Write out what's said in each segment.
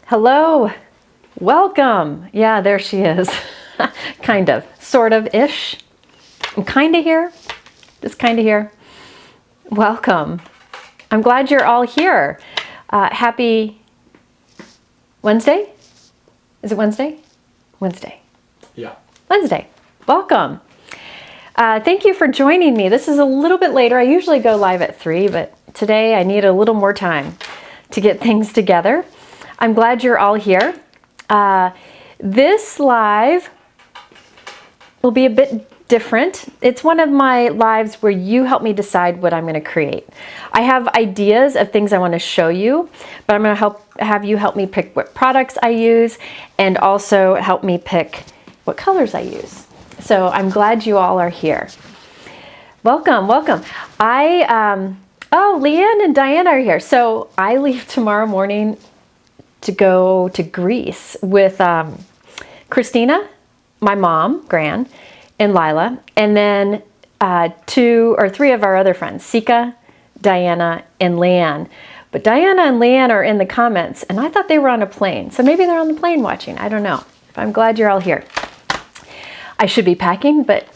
Hello, welcome. Yeah, there she is. Kind of, sort of ish. I'm kind of here, just kind of here. Welcome. I'm glad you're all here. Happy Wednesday? Is it Wednesday? Wednesday. Yeah. Wednesday. Welcome. Thank you for joining me. This is a little bit later. I usually go live at 3, but today I need a little more time to get things together. I'm glad you're all here. This live will be a bit different. It's one of my lives where you help me decide what I'm going to create. I have ideas of things I want to show you, but I'm going to have you help me pick what products I use and also help me pick what colors I use. So I'm glad you all are here. Welcome, welcome. Oh, Leanne and Diane are here. So I leave tomorrow morning to go to Greece with Christina, my mom, Gran, and Lila, and then 2 or 3 of our other friends, Sika, Diana, and Leanne. But Diana and Leanne are in the comments, and I thought they were on a plane. So maybe they're on the plane watching. I don't know. But I'm glad you're all here. I should be packing, but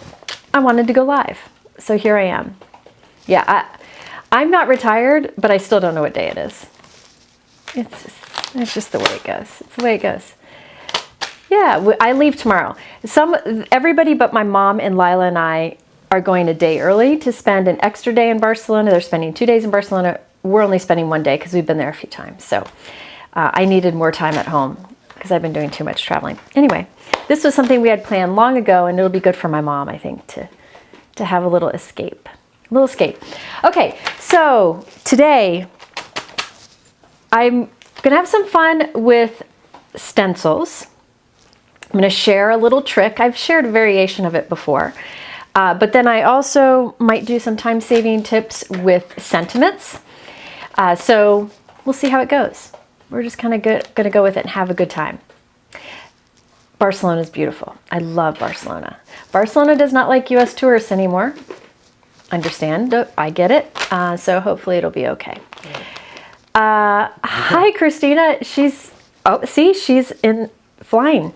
I wanted to go live. So here I am. Yeah, I'm not retired, but I still don't know what day it is. It's just the way it goes. It's the way it goes. Yeah, I leave tomorrow. Everybody but my mom and Lila and I are going a day early to spend an extra day in Barcelona. They're spending 2 days in Barcelona. We're only spending 1 day because we've been there a few times. So I needed more time at home because I've been doing too much traveling. Anyway, this was something we had planned long ago, and it'll be good for my mom, I think, to have a little escape. A little escape. Okay, so today I'm going to have some fun with stencils. I'm going to share a little trick. I've shared a variation of it before. But then I also might do some time-saving tips with sentiments. So we'll see how it goes. We're just kind of going to go with it and have a good time. Barcelona is beautiful. I love Barcelona. Barcelona does not like U.S. tourists anymore. Understand. I get it. So hopefully it'll be okay. Hi, Christina. She's in flying.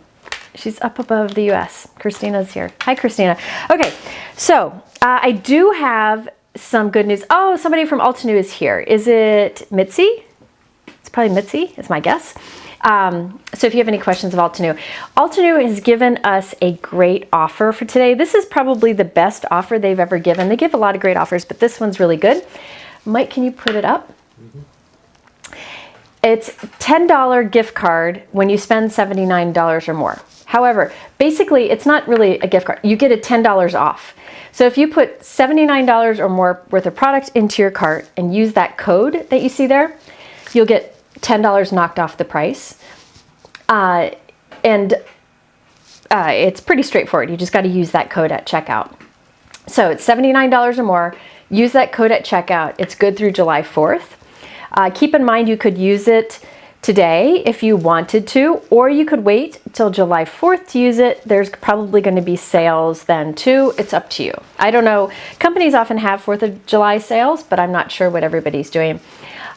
She's up above the U.S. Christina's here. Hi, Christina. Okay, so I do have some good news. Oh, somebody from Altenew is here. Is it Mitzi? It's probably Mitzi, is my guess. So if you have any questions of Altenew. Altenew has given us a great offer for today. This is probably the best offer they've ever given. They give a lot of great offers, but this one's really good. Mike, can you put it up? Mm-hmm. It's $10 gift card when you spend $79 or more. However, basically, it's not really a gift card. You get a $10 off. So if you put $79 or more worth of product into your cart and use that code that you see there, you'll get $10 knocked off the price. It's pretty straightforward. You just got to use that code at checkout. So it's $79 or more. Use that code at checkout. It's good through July 4th. Keep in mind you could use it today if you wanted to, or you could wait till July 4th to use it. There's probably going to be sales then too. It's up to you. I don't know. Companies often have 4th of July sales, but I'm not sure what everybody's doing.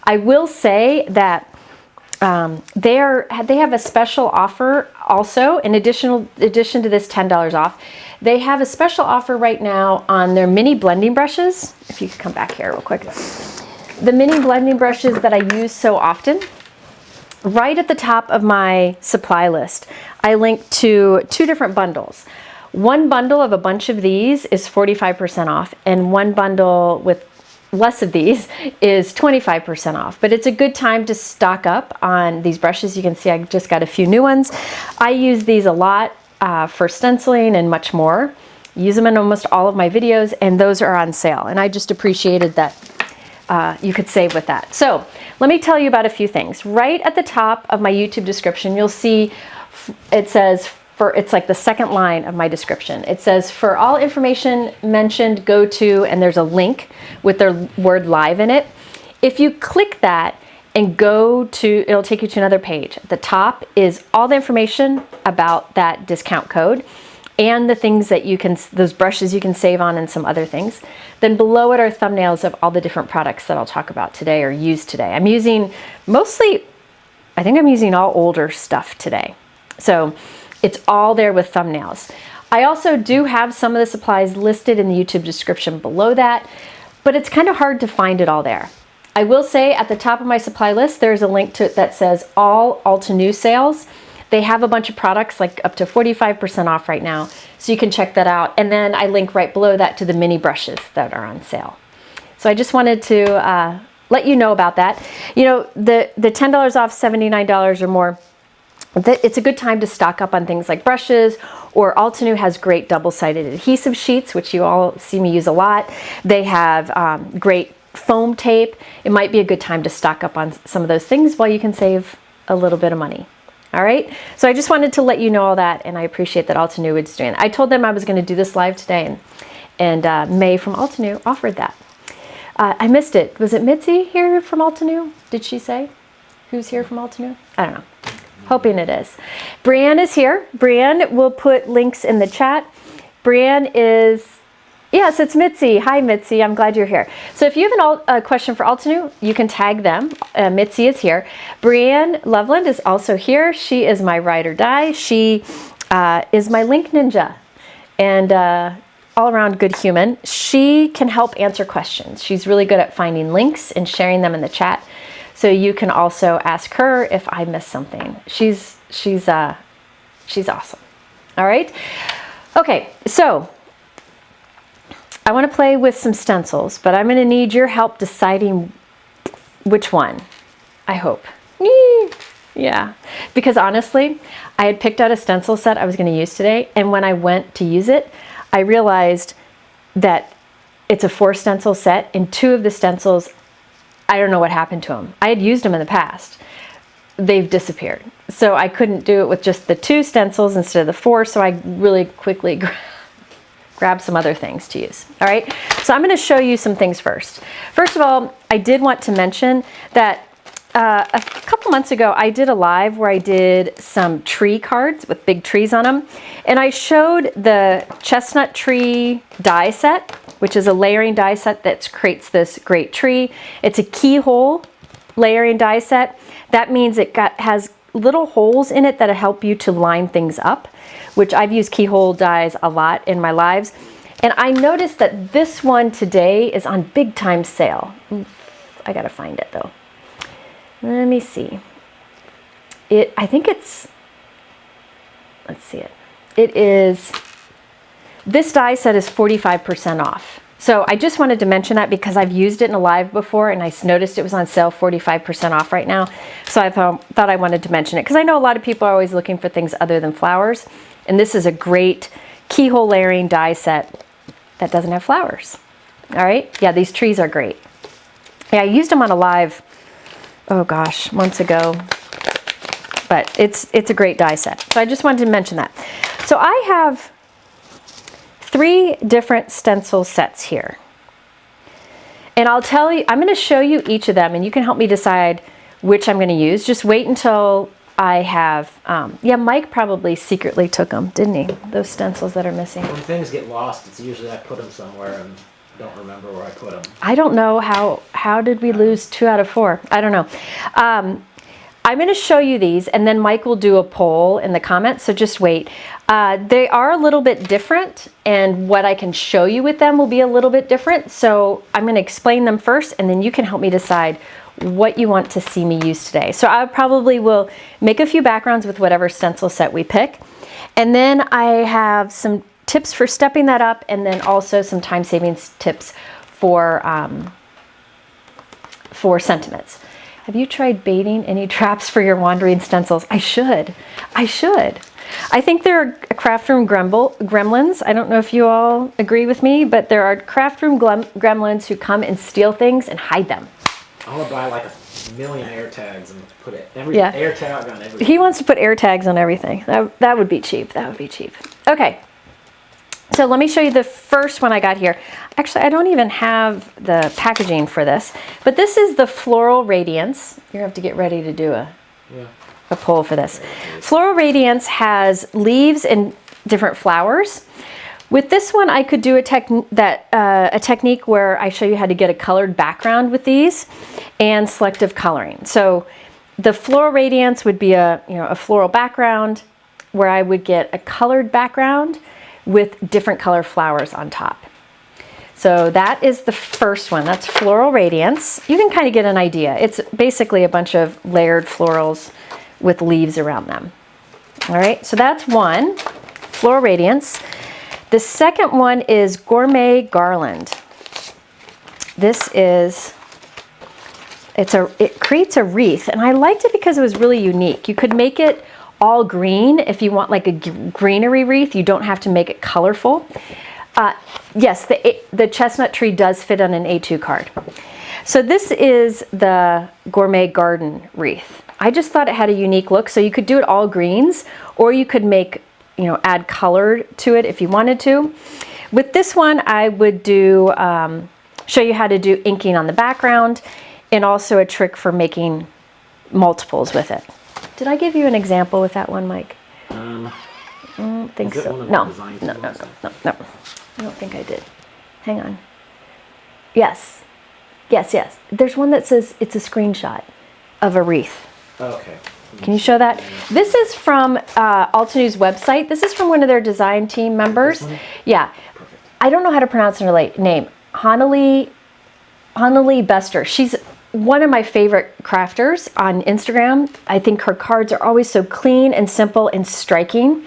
I will say that they have a special offer also, in addition to this $10 off. They have a special offer right now on their mini blending brushes. If you could come back here real quick. The mini blending brushes that I use so often. Right at the top of my supply list, I linked to 2 different bundles. One bundle of a bunch of these is 45% off, and one bundle with less of these is 25% off. But it's a good time to stock up on these brushes. You can see I just got a few new ones. I use these a lot for stenciling and much more. Use them in almost all of my videos, and those are on sale. And I just appreciated that you could save with that. So let me tell you about a few things. Right at the top of my YouTube description, you'll see it says, it's like the second line of my description. It says, for all information mentioned, go to, and there's a link with the word live in it. If you click that and go to, it'll take you to another page. At the top is all the information about that discount code and the things that you can, those brushes you can save on and some other things. Then below it are thumbnails of all the different products that I'll talk about today or use today. I'm using mostly I think I'm using all older stuff today. So it's all there with thumbnails. I also do have some of the supplies listed in the YouTube description below that, but it's kind of hard to find it all there. I will say at the top of my supply list, there's a link to it that says all Altenew Sales. They have a bunch of products like up to 45% off right now, so you can check that out. And then I link right below that to the mini brushes that are on sale. So I just wanted to let you know about that. You know, the $10 off $79 or more, it's a good time to stock up on things like brushes, or Altenew has great double-sided adhesive sheets, which you all see me use a lot. They have great foam tape. It might be a good time to stock up on some of those things while you can save a little bit of money. All right, so I just wanted to let you know all that, and I appreciate that Altenew is doing it. I told them I was going to do this live today, and May from Altenew offered that. I missed it. Was it Mitzi here from Altenew? Did she say? Who's here from Altenew? I don't know. Hoping it is. Brianne is here. Brianne will put links in the chat. Brianne is, yes, it's Mitzi. Hi, Mitzi. I'm glad you're here. So if you have a question for Altenew, you can tag them. Mitzi is here. Brianne Loveland is also here. She is my ride or die. She is my link ninja and all around good human. She can help answer questions. She's really good at finding links and sharing them in the chat. So you can also ask her if I missed something. She's awesome. All right. Okay. So I want to play with some stencils, but I'm going to need your help deciding which one. I hope. Yeah. Because honestly, I had picked out a stencil set I was going to use today, and when I went to use it, I realized that it's a 4 stencil set, and 2 of the stencils, I don't know what happened to them. I had used them in the past. They've disappeared. So I couldn't do it with just the 2 stencils instead of the 4, so I really quickly grabbed some other things to use. All right, so I'm going to show you some things first. First of all, I did want to mention that a couple months ago, I did a live where I did some tree cards with big trees on them, and I showed the Chestnut tree die set, which is a layering die set that creates this great tree. It's a keyhole layering die set. That means it has little holes in it that help you to line things up, which I've used keyhole dies a lot in my lives. And I noticed that this one today is on big time sale. I gotta find it though. Let me see. I think it's, let's see it. It is, this die set is 45% off. So I just wanted to mention that because I've used it in a live before and I noticed it was on sale 45% off right now. So I thought I wanted to mention it because I know a lot of people are always looking for things other than flowers. And this is a great keyhole layering die set that doesn't have flowers. All right. Yeah, these trees are great. Yeah, I used them on a live, oh gosh, months ago. But it's a great die set. So I just wanted to mention that. So I have 3 different stencil sets here. And I'll tell you, I'm going to show you each of them and you can help me decide which I'm going to use. Just wait until I have, yeah, Mike probably secretly took them, didn't he? Those stencils that are missing. When things get lost, it's usually I put them somewhere and don't remember where I put them. I don't know how did we lose 2 out of 4? I don't know. I'm going to show you these and then Mike will do a poll in the comments, so just wait. They are a little bit different and what I can show you with them will be a little bit different. So I'm going to explain them first and then you can help me decide what you want to see me use today. So I probably will make a few backgrounds with whatever stencil set we pick. And then I have some tips for stepping that up and then also some time savings tips for sentiments. Have you tried baiting any traps for your wandering stencils? I should. I think there are craft room gremlins. I don't know if you all agree with me, but there are craft room gremlins who come and steal things and hide them. I want to buy like 1,000,000 air tags and put it air tag on everything. He wants to put air tags on everything. That would be cheap. That would be cheap. Okay. So let me show you the first one I got here. Actually, I don't even have the packaging for this, but this is the Floral Radiance. You're going to have to get ready to do a poll for this. Floral Radiance has leaves and different flowers. With this one, I could do a technique where I show you how to get a colored background with these and selective coloring. So The Floral Radiance would be a floral background where I would get a colored background with different color flowers on top. So that is the first one. That's Floral Radiance. You can kind of get an idea. It's basically a bunch of layered florals with leaves around them. All right, so that's one, Floral Radiance. The second one is Gourmet Garland. This is, it creates a wreath, and I liked it because it was really unique. You could make it all green if you want like a greenery wreath. You don't have to make it colorful. Yes, the chestnut tree does fit on an A2 card. So this is the Gourmet Garden wreath. I just thought it had a unique look. So you could do it all greens, or you could make, add color to it if you wanted to. With this one, I would do, show you how to do inking on the background, and also a trick for making multiples with it. Did I give you an example with that one, Mike? I don't think so. No. I don't think I did. Hang on. Yes. There's one that says it's a screenshot of a wreath. Okay. Can you show that? This is from Altenew's website. This is from one of their design team members. Yeah. Perfect. I don't know how to pronounce her name. Hanali Bester. She's one of my favorite crafters on Instagram. I think her cards are always so clean and simple and striking.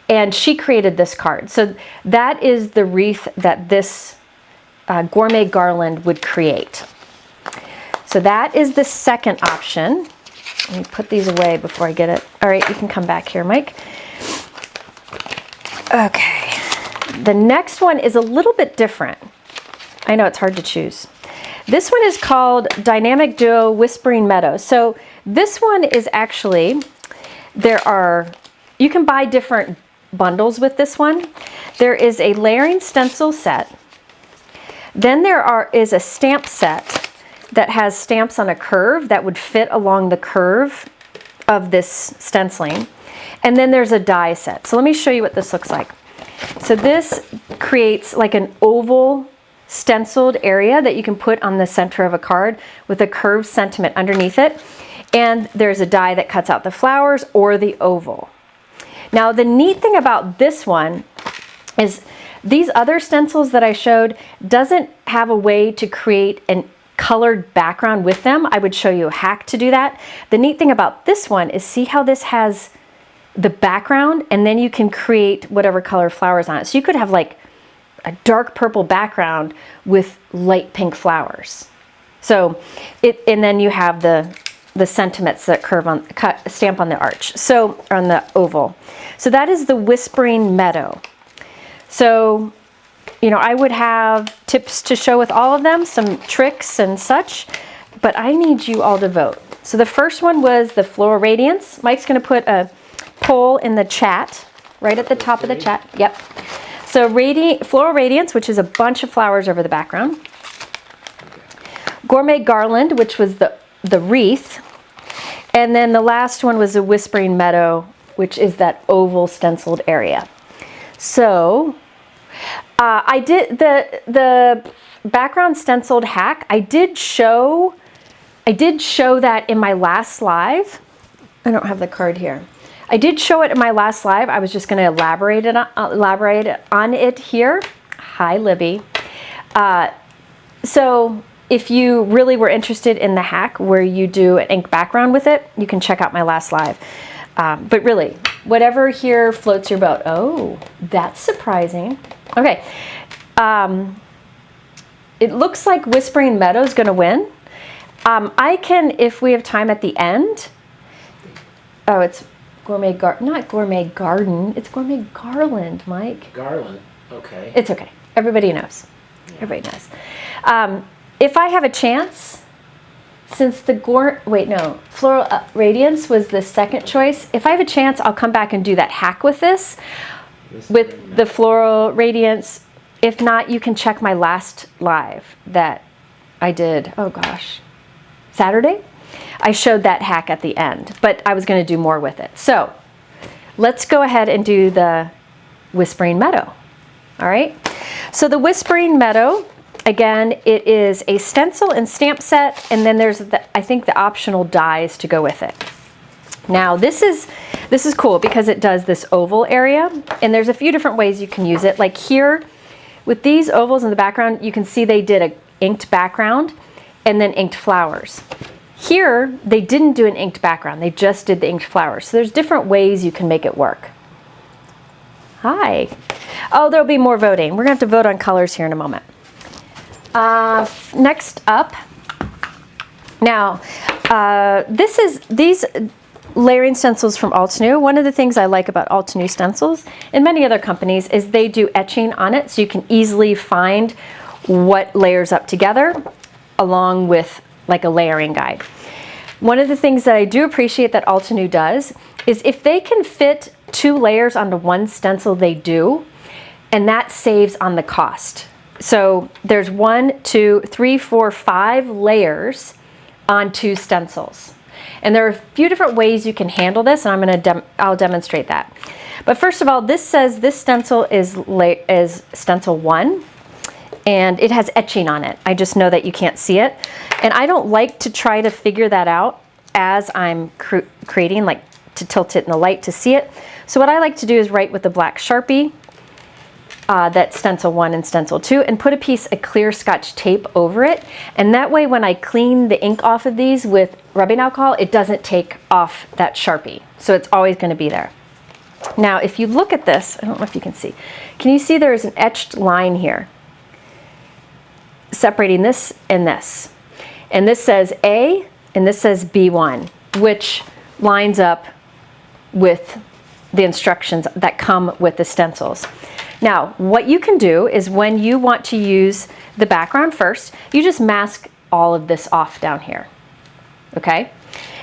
And she created this card. So that is the wreath that this Gourmet Garland would create. So that is the second option. Let me put these away before I get it. All right, you can come back here, Mike. Okay. The next one is a little bit different. I know it's hard to choose. This one is called Dynamic Duo Whispering Meadow. So this one is actually, you can buy different bundles with this one. There is a layering stencil set. Then is a stamp set that has stamps on a curve that would fit along the curve of this stenciling. And then there's a die set. So let me show you what this looks like. So this creates like an oval stenciled area that you can put on the center of a card with a curved sentiment underneath it. And there's a die that cuts out the flowers or the oval. Now, the neat thing about this one is these other stencils that I showed doesn't have a way to create a colored background with them. I would show you a hack to do that. The neat thing about this one is see how this has the background, and then you can create whatever color flowers on it. So you could have like a dark purple background with light pink flowers. So and then you have the sentiments that stamp on the arch, so on the oval. So that is the Whispering Meadow. So, I would have tips to show with all of them, some tricks and such, but I need you all to vote. So the first one was the Floral Radiance. Mike's going to put a poll in the chat, right at the top of the chat. Yep. So Floral Radiance, which is a bunch of flowers over the background. Gourmet Garland, which was the wreath. And then the last one was a Whispering Meadow, which is that oval stenciled area. So I did the background stenciled hack. I did show that in my last live. I don't have the card here. I did show it in my last live. I was just going to elaborate on it here. Hi, Libby. So if you really were interested in the hack where you do an ink background with it, you can check out my last live. But really, whatever here floats your boat. Oh, that's surprising. Okay. It looks like Whispering Meadow is going to win. I can, if we have time at the end. Oh, it's not Gourmet Garden. It's Gourmet Garland, Mike. Garland. Okay. It's okay. Everybody knows. Yeah. Everybody knows. If I have a chance, since the Floral Radiance was the second choice. If I have a chance, I'll come back and do that hack with this, with the Floral Radiance. If not, you can check my last live that I did. Oh gosh, Saturday. I showed that hack at the end, but I was going to do more with it. So let's go ahead and do the Whispering Meadow. All right. So the Whispering Meadow Again, it is a stencil and stamp set, and then there's, I think, the optional dies to go with it. Now this is cool because it does this oval area, and there's a few different ways you can use it. Like here, with these ovals in the background, you can see they did a inked background and then inked flowers. Here, they didn't do an inked background, they just did the inked flowers. So there's different ways you can make it work. Hi. Oh, there'll be more voting. We're gonna have to vote on colors here in a moment. Next up, now, these layering stencils from Altenew. One of the things I like about Altenew Stencils and many other companies is they do etching on it, so you can easily find what layers up together along with like a layering guide. One of the things that I do appreciate that Altenew does is if they can fit 2 layers onto one stencil, they do, and that saves on the cost. So there's 1, 2, 3, 4, 5 layers on 2 stencils. And there are a few different ways you can handle this, and I'll demonstrate that. But first of all, this says this stencil is stencil 1, and it has etching on it. I just know that you can't see it. And I don't like to try to figure that out as I'm creating, like to tilt it in the light to see it. So what I like to do is write with the black Sharpie, that's stencil 1 and stencil 2, and put a piece of clear Scotch tape over it. And that way when I clean the ink off of these with rubbing alcohol, it doesn't take off that Sharpie. So it's always going to be there. Now if you look at this, I don't know if you can see. Can you see there's an etched line here separating this and this? And this says A and this says B1, which lines up with the instructions that come with the stencils. Now, what you can do is when you want to use the background first, you just mask all of this off down here, okay?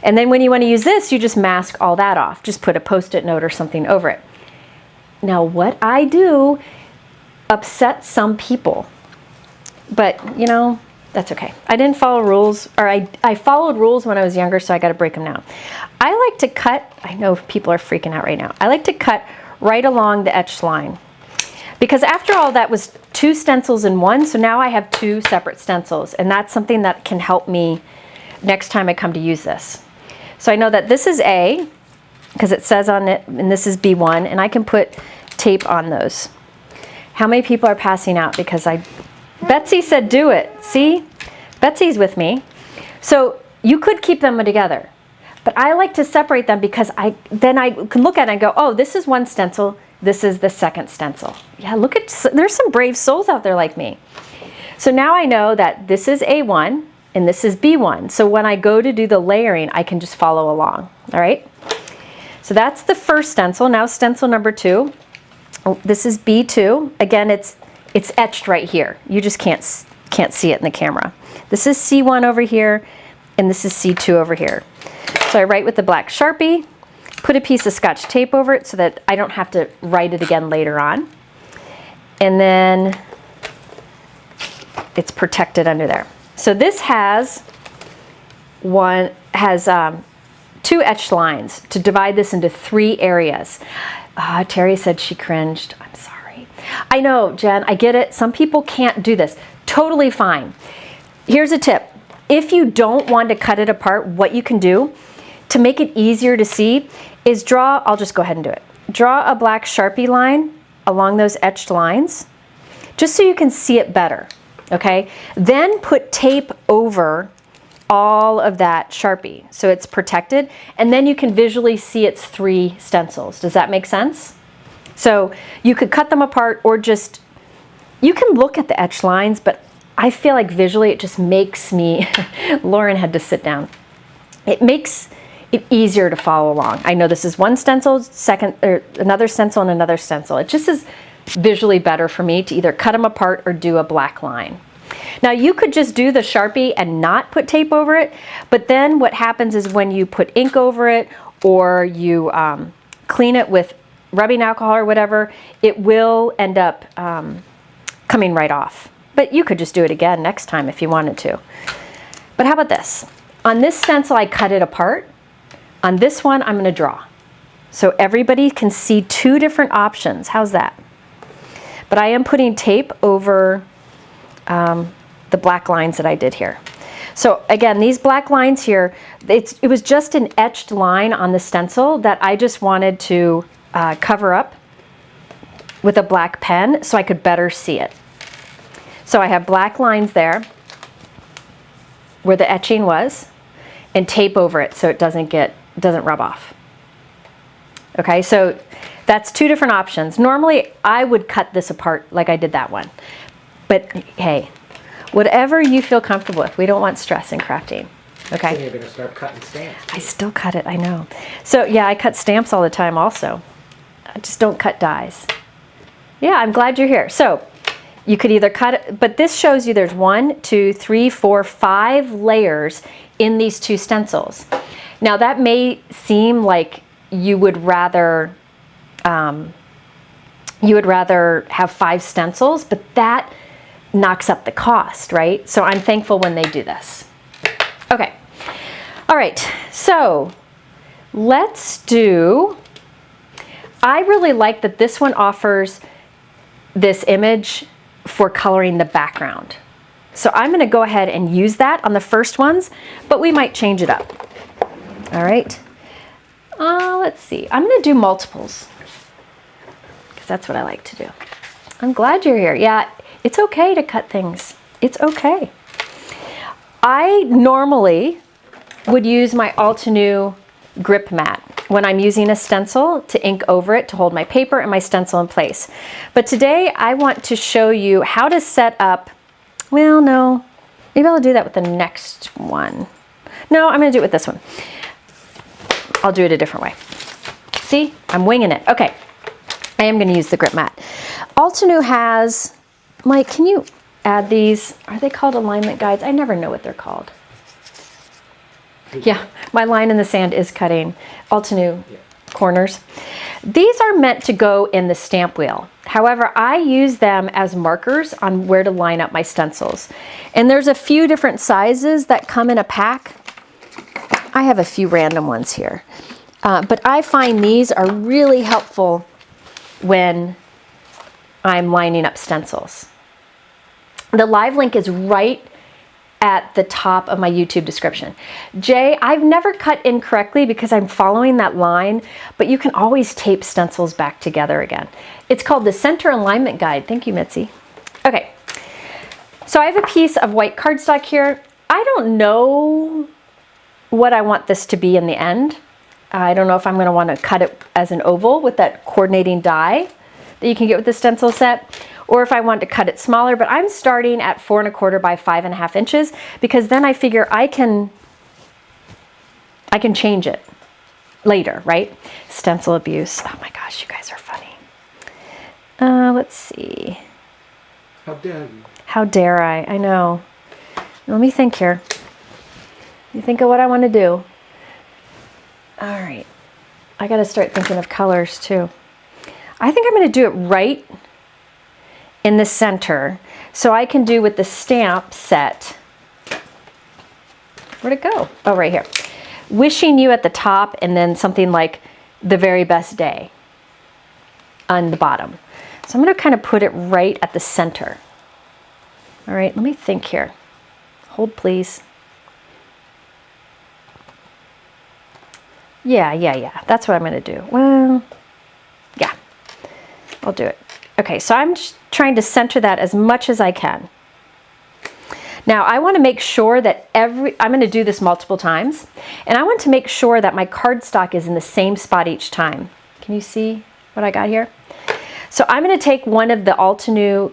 And then when you want to use this, you just mask all that off. Just put a Post-it note or something over it. Now, what I do upsets some people, but you know, that's okay. I didn't follow rules, or I followed rules when I was younger, so I got to break them now. I like to cut, I know people are freaking out right now. I like to cut right along the etched line. Because after all, that was 2 stencils in one, so now I have 2 separate stencils, and that's something that can help me next time I come to use this. So I know that this is A, because it says on it, and this is B1, and I can put tape on those. How many people are passing out? Because Betsy said do it. See? Betsy's with me. So you could keep them together, but I like to separate them because then I can look at it and go, oh, this is one stencil, this is the second stencil. Yeah, look at, there's some brave souls out there like me. So now I know that this is A1 and this is B1. So when I go to do the layering, I can just follow along, all right? So that's the first stencil. Now stencil number 2. Oh, this is B2. Again, it's etched right here. You just can't see it in the camera. This is C1 over here, and this is C2 over here. So I write with the black Sharpie, put a piece of Scotch tape over it so that I don't have to write it again later on. And then it's protected under there. So this has 2 etched lines to divide this into 3 areas. Terry said she cringed. I'm sorry. I know, Jen, I get it. Some people can't do this. Totally fine. Here's a tip. If you don't want to cut it apart, what you can do to make it easier to see is draw, I'll just go ahead and do it. Draw a black Sharpie line along those etched lines, just so you can see it better, okay? Then put tape over all of that Sharpie so it's protected, and then you can visually see its 3 stencils. Does that make sense? So you could cut them apart, or just, you can look at the etched lines, but I feel like visually it just makes me, Lauren had to sit down. It makes it easier to follow along. I know this is one stencil, another stencil and another stencil. It just is visually better for me to either cut them apart or do a black line. Now you could just do the Sharpie and not put tape over it, but then what happens is when you put ink over it, or you clean it with rubbing alcohol or whatever, it will end up coming right off. But you could just do it again next time if you wanted to. But how about this? On this stencil, I cut it apart. On this one, I'm going to draw. So everybody can see 2 different options. How's that? But I am putting tape over the black lines that I did here. So again, these black lines here, it was just an etched line on the stencil that I just wanted to cover up with a black pen so I could better see it. So I have black lines there where the etching was, and tape over it so it doesn't rub off. Okay, so that's two different options. Normally I would cut this apart like I did that one, but hey, whatever you feel comfortable with. We don't want stress in crafting. Okay. So you're going to start cutting stamps. I still cut it, I know. So yeah, I cut stamps all the time also. I just don't cut dies. Yeah, I'm glad you're here. So you could either cut it, but this shows you there's 1, 2, 3, 4, 5 layers in these 2 stencils. Now that may seem like you would rather have 5 stencils, but that knocks up the cost, right? So I'm thankful when they do this. Okay. All right. So let's do, I really like that this one offers this image for coloring the background. So I'm going to go ahead and use that on the first ones, but we might change it up. All right. Let's see. I'm going to do multiples because that's what I like to do. I'm glad you're here. Yeah. It's okay to cut things. It's okay. I normally would use my Altenew grip mat when I'm using a stencil to ink over it to hold my paper and my stencil in place. But today I want to show you how to set up, well, no, maybe I'll do that with the next one. No, I'm going to do it with this one. I'll do it a different way. See, I'm winging it. Okay, I am going to use the grip mat. Altenew has, Mike, can you add these? Are they called alignment guides? I never know what they're called. Yeah, my line in the sand is cutting Altenew corners. These are meant to go in the stamp wheel. However, I use them as markers on where to line up my stencils. And there's a few different sizes that come in a pack. I have a few random ones here. But I find these are really helpful when I'm lining up stencils. The live link is right at the top of my YouTube description. Jay, I've never cut incorrectly because I'm following that line, but you can always tape stencils back together again. It's called the Center Alignment Guide. Thank you, Mitzi. Okay, so I have a piece of white cardstock here. I don't know what I want this to be in the end. I don't know if I'm going to want to cut it as an oval with that coordinating die that you can get with the stencil set, or if I want to cut it smaller, but I'm starting at 4 1/4 by 5.5 inches because then I figure I can change it later, right? Stencil abuse. Oh my gosh, you guys are funny. Let's see. How dare you? How dare I? I know. Let me think here. You think of what I want to do. All right. I got to start thinking of colors too. I think I'm going to do it right in the center so I can do with the stamp set. Where'd it go? Oh, right here. Wishing you at the top and then something like the very best day on the bottom. So I'm going to kind of put it right at the center. All right, let me think here. Hold, please. Yeah. That's what I'm going to do. Well, yeah, I'll do it. Okay, so I'm just trying to center that as much as I can. Now I want to make sure that I'm going to do this multiple times, and I want to make sure that my cardstock is in the same spot each time. Can you see what I got here? So I'm going to take one of the Altenew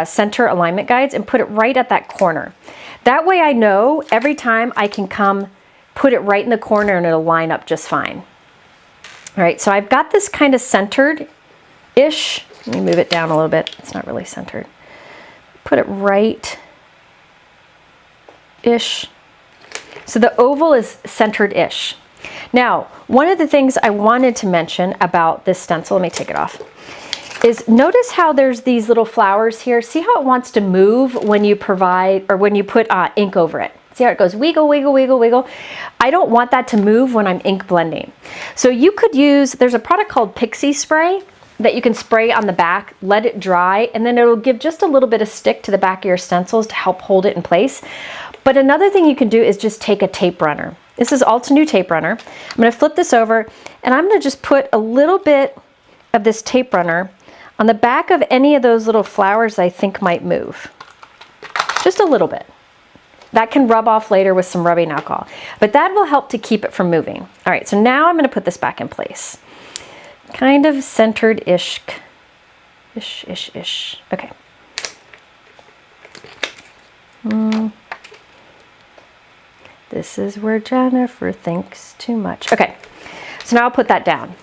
center alignment guides and put it right at that corner. That way I know every time I can come put it right in the corner and it'll line up just fine. All right, so I've got this kind of centered-ish. Let me move it down a little bit. It's not really centered. Put it right-ish. So the oval is centered-ish. Now, one of the things I wanted to mention about this stencil, let me take it off, is notice how there's these little flowers here. See how it wants to move when you provide, or when you put ink over it. See how it goes wiggle, wiggle, wiggle, wiggle. I don't want that to move when I'm ink blending. So you could use, there's a product called Pixie Spray. that you can spray on the back, let it dry, and then it'll give just a little bit of stick to the back of your stencils to help hold it in place. But another thing you can do is just take a tape runner. This is Altenew tape runner. I'm going to flip this over, and I'm going to just put a little bit of this tape runner on the back of any of those little flowers I think might move. Just a little bit. That can rub off later with some rubbing alcohol, but that will help to keep it from moving. All right, so now I'm going to put this back in place. Kind of centered-ish. Ish. Okay. This is where Jennifer thinks too much. Okay, so now I'll put that down.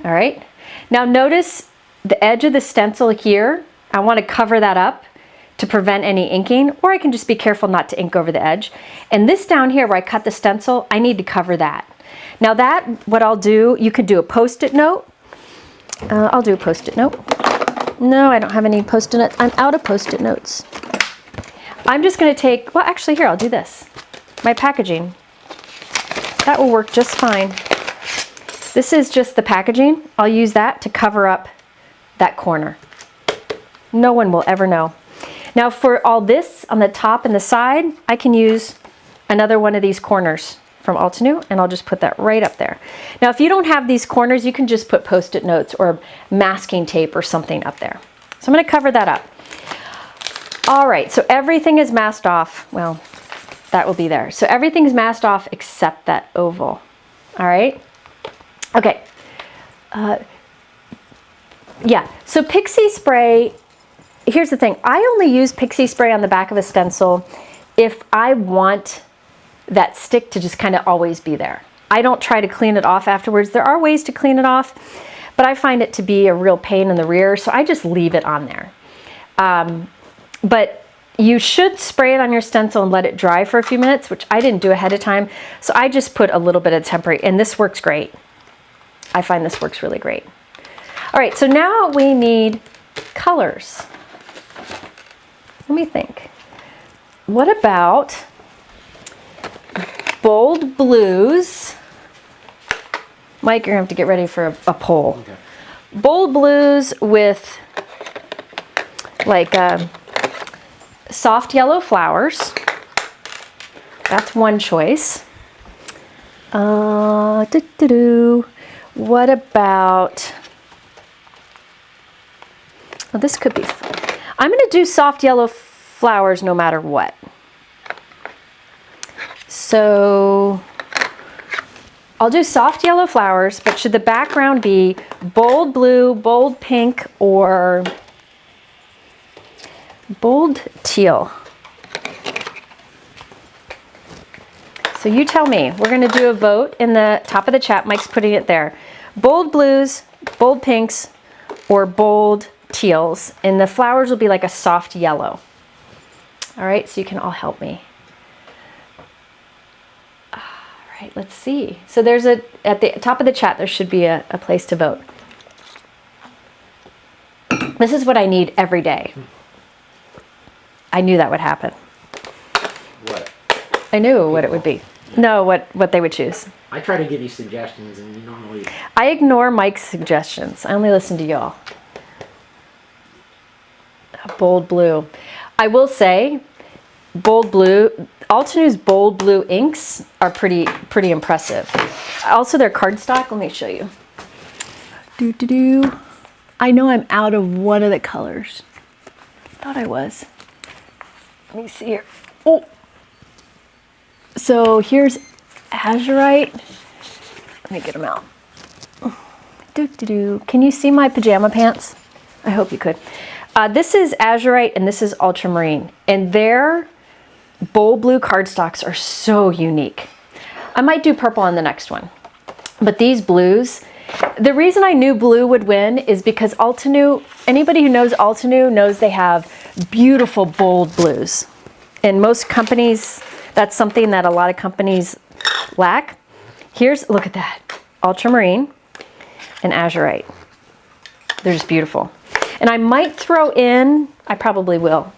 All right. Now notice the edge of the stencil here. I want to cover that up to prevent any inking, or I can just be careful not to ink over the edge. And this down here where I cut the stencil, I need to cover that. Now that, what I'll do, you could do a Post-it note. I'll do a Post-it note. No, I don't have any Post-it notes. I'm out of Post-it notes. I'm just going to take, well, actually here, I'll do this. My packaging. That will work just fine. This is just the packaging. I'll use that to cover up that corner. No one will ever know. Now for all this on the top and the side, I can use another one of these corners from Altenew, and I'll just put that right up there. Now if you don't have these corners, you can just put Post-it notes or masking tape or something up there. So I'm going to cover that up. All right, so everything is masked off. Well, that will be there. So everything's masked off except that oval. All right. Okay. Yeah, so Pixie spray, here's the thing. I only use Pixie spray on the back of a stencil if I want that stick to just kind of always be there. I don't try to clean it off afterwards. There are ways to clean it off, but I find it to be a real pain in the rear, so I just leave it on there. But you should spray it on your stencil and let it dry for a few minutes, which I didn't do ahead of time, so I just put a little bit of temporary, and this works great. I find this works really great. All right, so now we need colors. Let me think. What about bold blues? Mike, you're gonna have to get ready for a poll. Okay. Bold blues with like soft yellow flowers. That's one choice. What about, oh, this could be fun. I'm going to do soft yellow flowers no matter what. So I'll do soft yellow flowers, but should the background be bold blue, bold pink, or bold teal? So you tell me. We're going to do a vote in the top of the chat. Mike's putting it there. Bold blues, bold pinks, or bold teals. And the flowers will be like a soft yellow. All right, so you can all help me. All right, let's see. So there's at the top of the chat, there should be a place to vote. This is what I need every day. I knew that would happen. What? I knew what it would be. No, what they would choose. I try to give you suggestions, and you normally... I ignore Mike's suggestions. I only listen to y'all. Bold blue. I will say, bold blue, Altenew's bold blue inks are pretty impressive. Also, their cardstock. Let me show you. I know I'm out of one of the colors. Thought I was. Let me see here. Oh. So here's azurite. Let me get them out. Can you see my pajama pants? I hope you could. This is azurite and this is ultramarine. And their bold blue cardstocks are so unique. I might do purple on the next one. But these blues, the reason I knew blue would win is because Altenew, anybody who knows Altenew knows they have beautiful bold blues. And most companies, that's something that a lot of companies lack. Here's, look at that, ultramarine and azurite. They're just beautiful. And I might throw in, I probably will,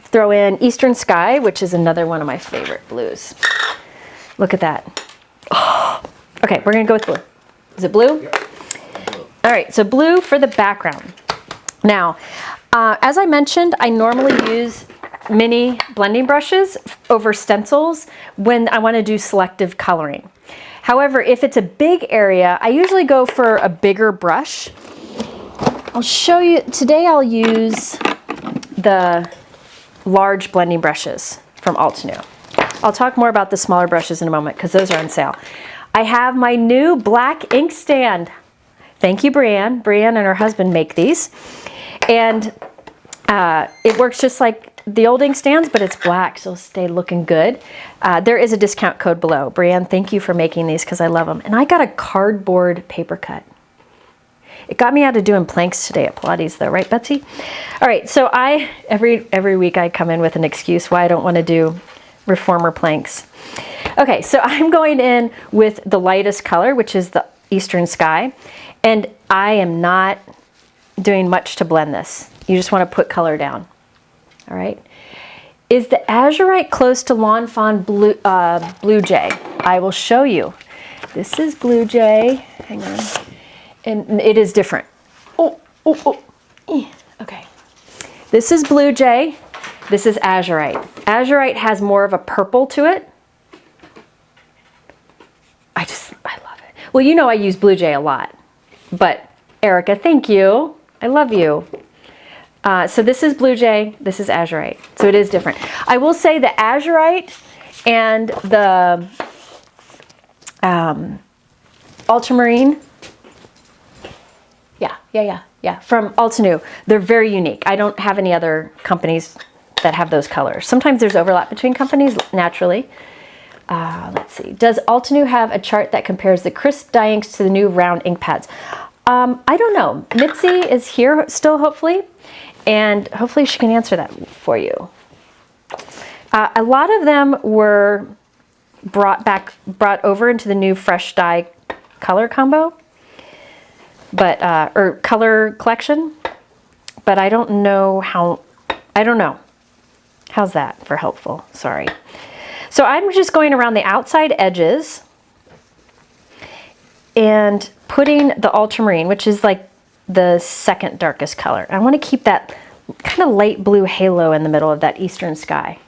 throw in Eastern Sky, which is another one of my favorite blues. Look at that. Oh. Okay, we're gonna go with blue. Is it blue? Yep. All right, so blue for the background. Now, as I mentioned, I normally use mini blending brushes over stencils when I want to do selective coloring. However, if it's a big area, I usually go for a bigger brush. I'll show you, today I'll use the large blending brushes from Altenew. I'll talk more about the smaller brushes in a moment because those are on sale. I have my new black ink stand. Thank you, Brianne. Brianne and her husband make these. And it works just like the old ink stands, but it's black, so it'll stay looking good. There is a discount code below. Brianne, thank you for making these because I love them. And I got a cardboard paper cut. It got me out of doing planks today at Pilates though, right, Betsy? All right, so every week I come in with an excuse why I don't want to do reformer planks. Okay, so I'm going in with the lightest color, which is the Eastern Sky. And I am not doing much to blend this. You just want to put color down. All right. Is the azurite close to Lawn Fawn Blue Jay? I will show you. This is Blue Jay. Hang on. And it is different. Okay. This is Blue Jay. This is azurite. Azurite has more of a purple to it. I love it. Well, you know I use Blue Jay a lot. But Erica, thank you. I love you. So this is Blue Jay, this is azurite. So it is different. I will say the azurite and the ultramarine, yeah, from Altenew, they're very unique. I don't have any other companies that have those colors. Sometimes there's overlap between companies naturally. Let's see, does Altenew have a chart that compares the crisp dye inks to the new round ink pads? I don't know. Mitzi is here still, hopefully. And hopefully she can answer that for you. A lot of them were brought over into the new fresh dye color combo, but or color collection. But I don't know how. I don't know. How's that for helpful? Sorry. So I'm just going around the outside edges and putting the ultramarine, which is like the second darkest color. I want to keep that kind of light blue halo in the middle of that Eastern Sky.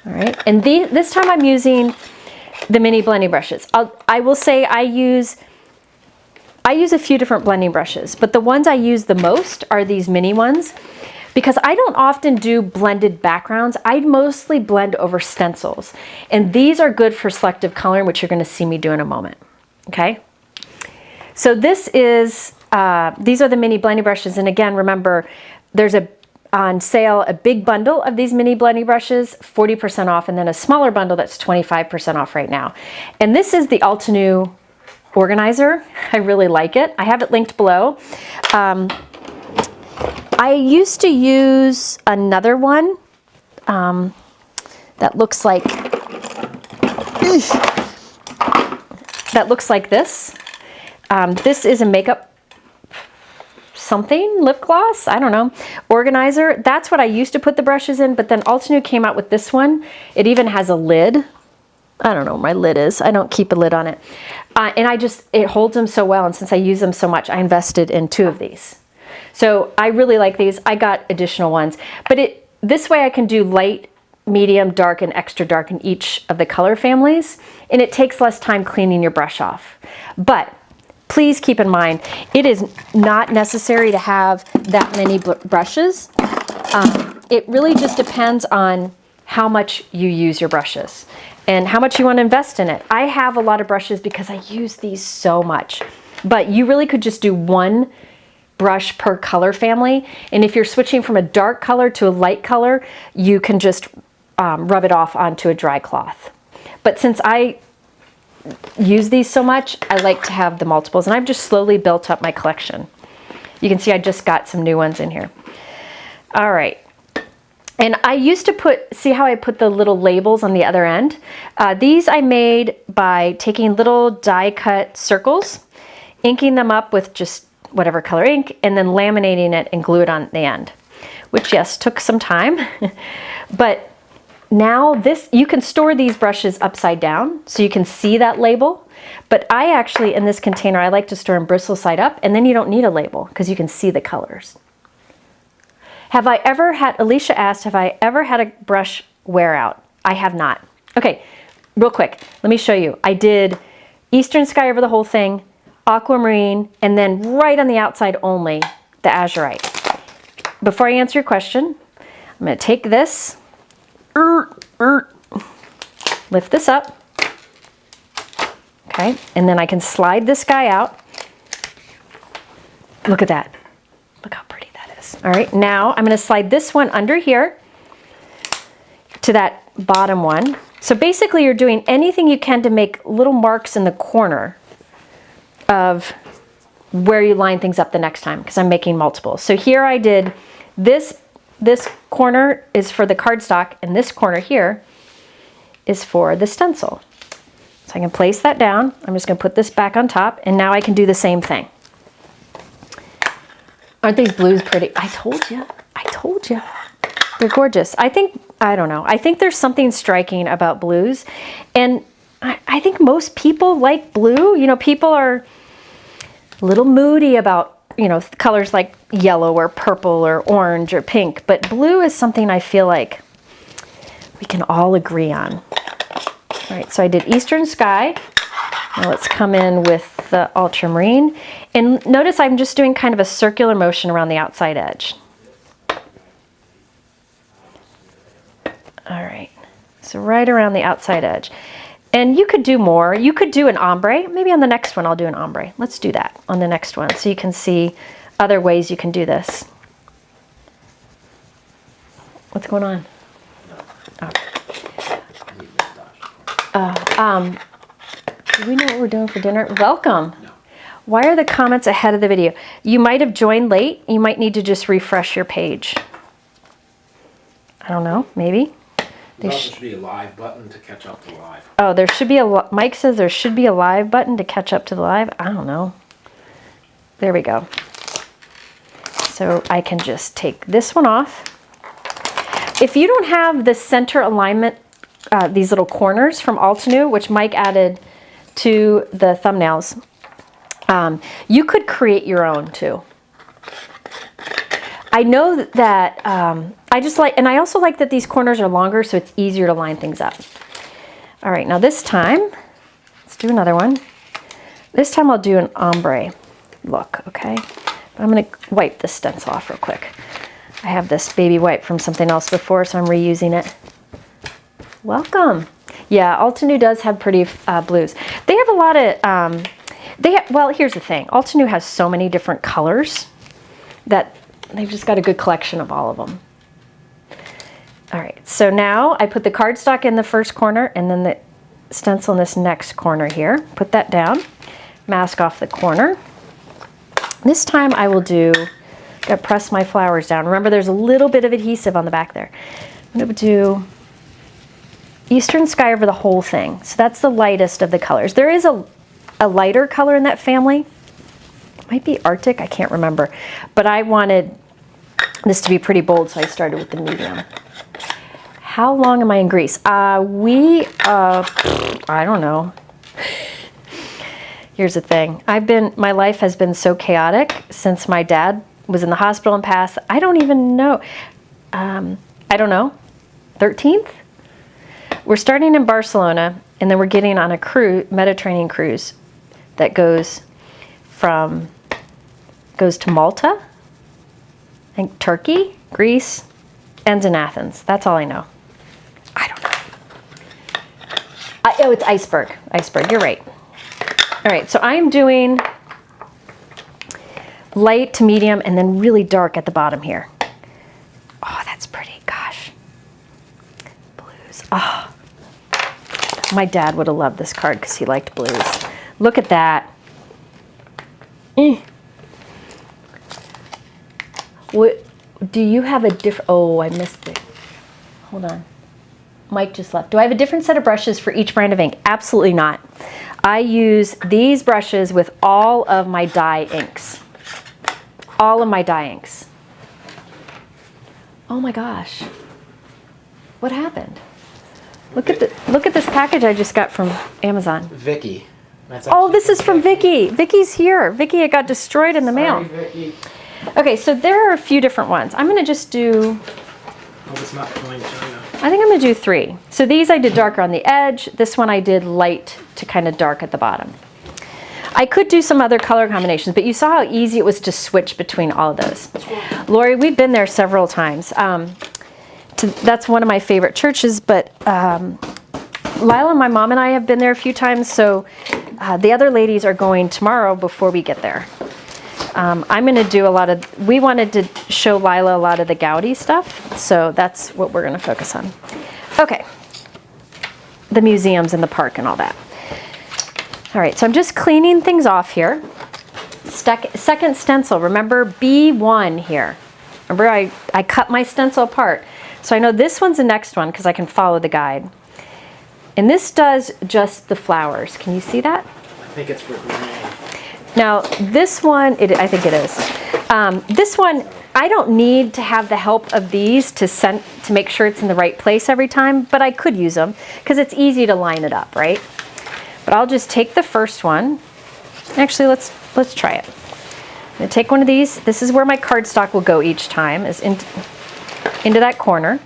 All right, and this time I'm using the mini blending brushes. I will say I use a few different blending brushes, but the ones I use the most are these mini ones because I don't often do blended backgrounds. I mostly blend over stencils, and these are good for selective coloring, which you're going to see me do in a moment. Okay, so this is these are the mini blending brushes, and again, remember there's on sale a big bundle of these mini blending brushes, 40% off, and then a smaller bundle that's 25% off right now. And this is the Altenew organizer. I really like it. I have it linked below. I used to use another one that looks like this. This is a makeup something, lip gloss, I don't know, organizer. That's what I used to put the brushes in, but then Altenew came out with this one. It even has a lid. I don't know where my lid is. I don't keep a lid on it. And it holds them so well, and since I use them so much, I invested in 2 of these. So I really like these. I got additional ones, but this way I can do light, medium, dark, and extra dark in each of the color families, and it takes less time cleaning your brush off. But please keep in mind, it is not necessary to have that many brushes. It really just depends on how much you use your brushes and how much you want to invest in it. I have a lot of brushes because I use these so much, but you really could just do 1 brush per color family. And if you're switching from a dark color to a light color, you can just rub it off onto a dry cloth. But since I use these so much, I like to have the multiples, and I've just slowly built up my collection. You can see I just got some new ones in here. All right. And I used to see how I put the little labels on the other end? These I made by taking little die cut circles, inking them up with just whatever color ink, and then laminating it and glue it on the end, which yes, took some time. But now this, you can store these brushes upside down so you can see that label. But I actually, in this container, I like to store them bristle side up, and then you don't need a label because you can see the colors. Have I ever had, Alicia asked, have I ever had a brush wear out? I have not. Okay, real quick, let me show you. I did Eastern Sky over the whole thing, Aquamarine, and then right on the outside only, the Azurite. Before I answer your question, I'm going to take this, lift this up, okay, and then I can slide this guy out. Look at that. Look how pretty that is. All right, now I'm going to slide this one under here to that bottom one. So basically you're doing anything you can to make little marks in the corner of where you line things up the next time, because I'm making multiple. So here I did this corner is for the cardstock, and this corner here is for the stencil. So I can place that down. I'm just going to put this back on top, and now I can do the same thing. Aren't these blues pretty? I told you. I told you. They're gorgeous. I don't know. I think there's something striking about blues, and I think most people like blue. You know, people are a little moody about, you know, colors like yellow or purple or orange or pink, but blue is something I feel like we can all agree on. All right, so I did Eastern Sky. Now let's come in with the Ultramarine. And notice I'm just doing kind of a circular motion around the outside edge. All right, so right around the outside edge. And you could do more. You could do an ombre. Maybe on the next one I'll do an ombre. Let's do that on the next one so you can see other ways you can do What's going on? Oh. Do we know what we're doing for dinner? Welcome. No. Why are the comments ahead of the video? You might have joined late. You might need to just refresh your page. I don't know, maybe. There should be a live button to catch up to live. Oh, there should be Mike says there should be a live button to catch up to the live. I don't know. There we go. So I can just take this one off. If you don't have the center alignment, these little corners from Altenew, which Mike added to the thumbnails, you could create your own too. I know that I just like, and I also like that these corners are longer so it's easier to line things up. All right, now this time, let's do another one. This time I'll do an ombre look, okay? I'm gonna wipe this stencil off real quick. I have this baby wipe from something else before, so I'm reusing it. Welcome. Yeah, Altenew does have pretty blues. They have a lot of, well, here's the thing. Altenew has so many different colors that they've just got a good collection of all of them. All right, so now I put the cardstock in the first corner and then the stencil in this next corner here. Put that down, mask off the corner. This time I will gotta press my flowers down. Remember, there's a little bit of adhesive on the back there. I'm gonna do Eastern Sky over the whole thing. So that's the lightest of the colors. There is a lighter color in that family. It might be Arctic, I can't remember. But I wanted this to be pretty bold, so I started with the medium. How long am I in Greece? I don't know. Here's the thing. My life has been so chaotic since my dad was in the hospital and passed. I don't even know. I don't know. 13th? We're starting in Barcelona, and then we're getting on a Mediterranean cruise that goes to Malta, I think Turkey, Greece, ends in Athens. That's all I know. I don't know. Oh, it's iceberg. Iceberg, you're right. All right, so I am doing light to medium and then really dark at the bottom here. Oh, that's pretty, gosh. Blues, oh. My dad would have loved this card because he liked blues. Look at that. What, do you have a different, oh, I missed it. Hold on. Mike just left. Do I have a different set of brushes for each brand of ink? Absolutely not. I use these brushes with all of my dye inks. All of my dye inks. Oh my gosh. What happened? Look at this package I just got from Amazon. Vicki. That's Oh, this is from Vicki. Vicki's here. Vicki, it got destroyed in the mail. Vicki. Okay, so there are a few different ones. I'm gonna just do, Oh, it's not fine China. I think I'm gonna do 3. So these I did darker on the edge. This one I did light to kind of dark at the bottom. I could do some other color combinations, but you saw how easy it was to switch between all of those. Lori, we've been there several times. That's one of my favorite churches, but Lila, my mom, and I have been there a few times, so the other ladies are going tomorrow before we get there. I'm going to do we wanted to show Lila a lot of the Gaudi stuff, so that's what we're going to focus on. Okay, the museums and the park and all that. All right, so I'm just cleaning things off here. Second stencil, remember B1 here. Remember I cut my stencil apart. So I know this one's the next one because I can follow the guide. And this does just the flowers. Can you see that? I think it's for Gourmet. Now this one, I think it is. This one, I don't need to have the help of these to make sure it's in the right place every time, but I could use them because it's easy to line it up, right? But I'll just take the first one. Actually, let's try it. I'm gonna take one of these. This is where my cardstock will go each time, is into that corner.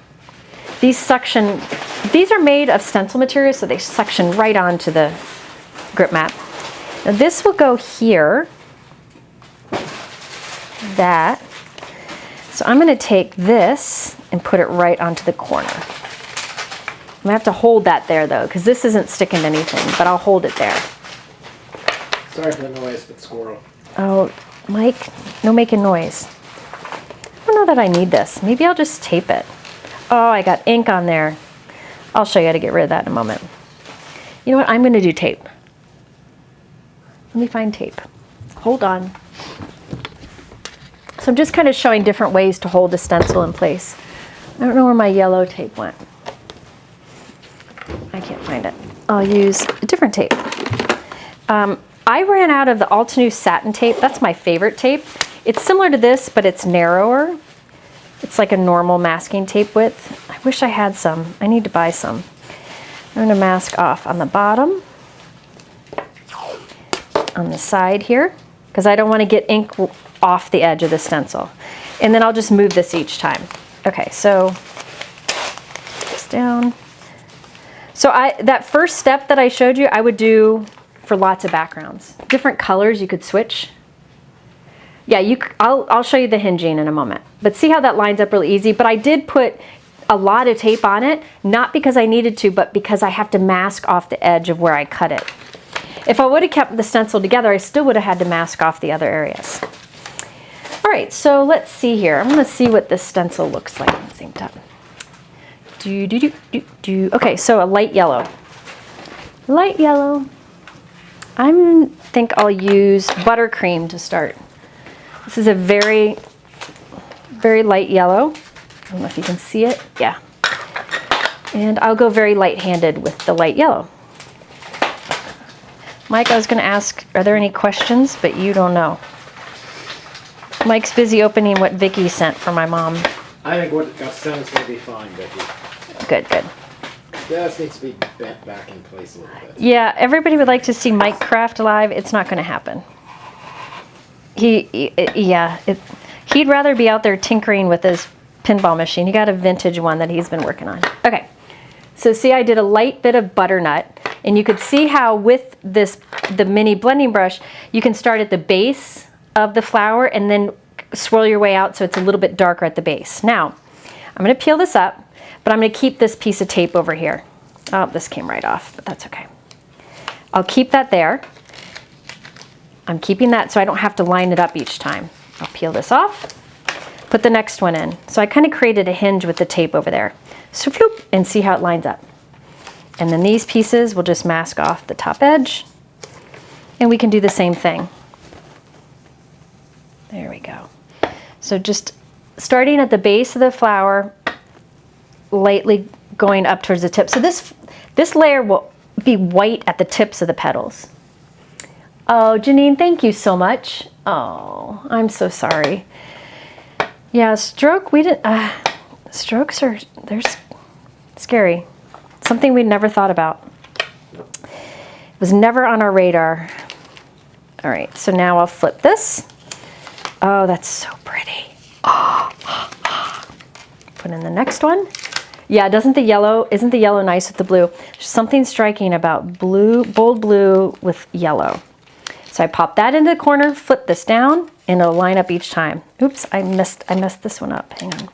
These are made of stencil material, so they suction right onto the grip mat. Now this will go here, that. So I'm gonna take this and put it right onto the corner. I'm gonna have to hold that there though, because this isn't sticking to anything, but I'll hold it there. Sorry for the noise, but squirrel. Oh, Mike, no making noise. I don't know that I need this. Maybe I'll just tape it. Oh, I got ink on there. I'll show you how to get rid of that in a moment. You know what? I'm going to do tape. Let me find tape. Hold on. So I'm just kind of showing different ways to hold a stencil in place. I don't know where my yellow tape went. I can't find it. I'll use a different tape. I ran out of the Altenew satin tape. That's my favorite tape. It's similar to this, but it's narrower. It's like a normal masking tape width. I wish I had some. I need to buy some. I'm going to mask off on the bottom, on the side here, because I don't want to get ink off the edge of the stencil. And then I'll just move this each time. Okay, so this down. So that first step that I showed you, I would do for lots of backgrounds. Different colors you could switch. Yeah, I'll show you the hinging in a moment. But see how that lines up really easy? But I did put a lot of tape on it, not because I needed to, but because I have to mask off the edge of where I cut it. If I would have kept the stencil together, I still would have had to mask off the other areas. All right, so let's see here. I'm gonna see what this stencil looks like at the same time. Okay, so a light yellow. Light yellow. I think I'll use buttercream to start. This is a very, very light yellow. I don't know if you can see it. Yeah. And I'll go very light-handed with the light yellow. Mike, I was going to ask, are there any questions? But you don't know. Mike's busy opening what Vicki sent for my mom. I think what got sent is going to be fine, Vicki. Good, good. Yeah, this needs to be bent back in place a little bit. Yeah, everybody would like to see Mike craft live. It's not going to happen. He'd rather be out there tinkering with his pinball machine. He got a vintage one that he's been working on. Okay, so see, I did a light bit of butternut, and you could see how with the mini blending brush, you can start at the base of the flower and then swirl your way out so it's a little bit darker at the base. Now, I'm going to peel this up, but I'm going to keep this piece of tape over here. Oh, this came right off, but that's okay. I'll keep that there. I'm keeping that so I don't have to line it up each time. I'll peel this off, put the next one in. So I kind of created a hinge with the tape over there. So floop, and see how it lines up. And then these pieces will just mask off the top edge. And we can do the same thing. There we go. So just starting at the base of the flower, lightly going up towards the tip. So this layer will be white at the tips of the petals. Oh, Janine, thank you so much. Oh, I'm so sorry. Yeah, strokes they're scary. Something we'd never thought about. It was never on our radar. All right, so now I'll flip this. Oh, that's so pretty. Put in the next one. Yeah, isn't the yellow nice with the blue? There's something striking about blue, bold blue with yellow. So I pop that into the corner, flip this down, and it'll line up each time. Oops, I messed this one up. Hang on.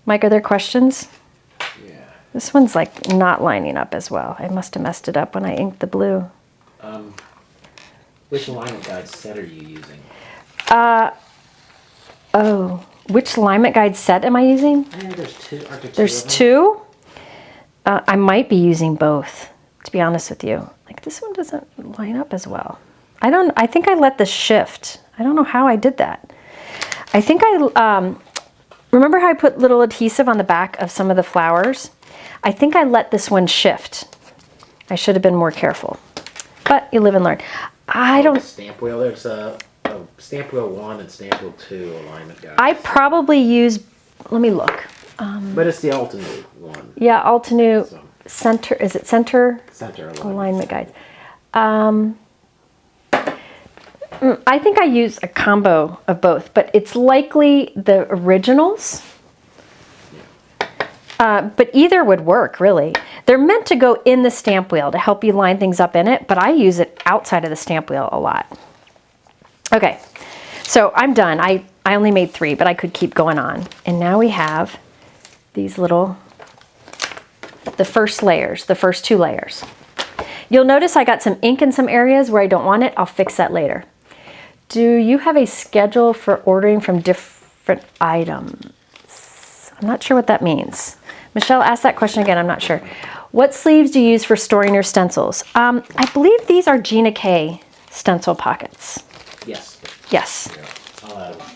Mike, are there questions? Yeah. This one's like not lining up as well. I must have messed it up when I inked the blue. Which alignment guide set are you using? Oh, which alignment guide set am I using? I think there's two. Aren't there two There's of them? two. I might be using both, to be honest with you. Like this one doesn't line up as well. I think I let this shift. I don't know how I did that. I think remember how I put little adhesive on the back of some of the flowers? I think I let this one shift. I should have been more careful, but you live and learn. I don't. Stamp wheel. There's a stamp wheel 1 and stamp wheel 2 alignment guide. I probably use. Let me look. But it's the Altenew one. Yeah, Altenew So, center. Is it center? center Alignment guides. I think I use a combo of both, but it's likely the originals. But either would work, really. They're meant to go in the stamp wheel to help you line things up in it, but I use it outside of the stamp wheel a lot. Okay, so I'm done. I only made 3, but I could keep going on. And now we have these little, the first 2 layers. You'll notice I got some ink in some areas where I don't want it. I'll fix that later. Do you have a schedule for ordering from different items? I'm not sure what that means. Michelle, ask that question again. I'm not sure. What sleeves do you use for storing your stencils? I believe these are Gina K stencil pockets. Yes. Yes. Yeah. I'll add them.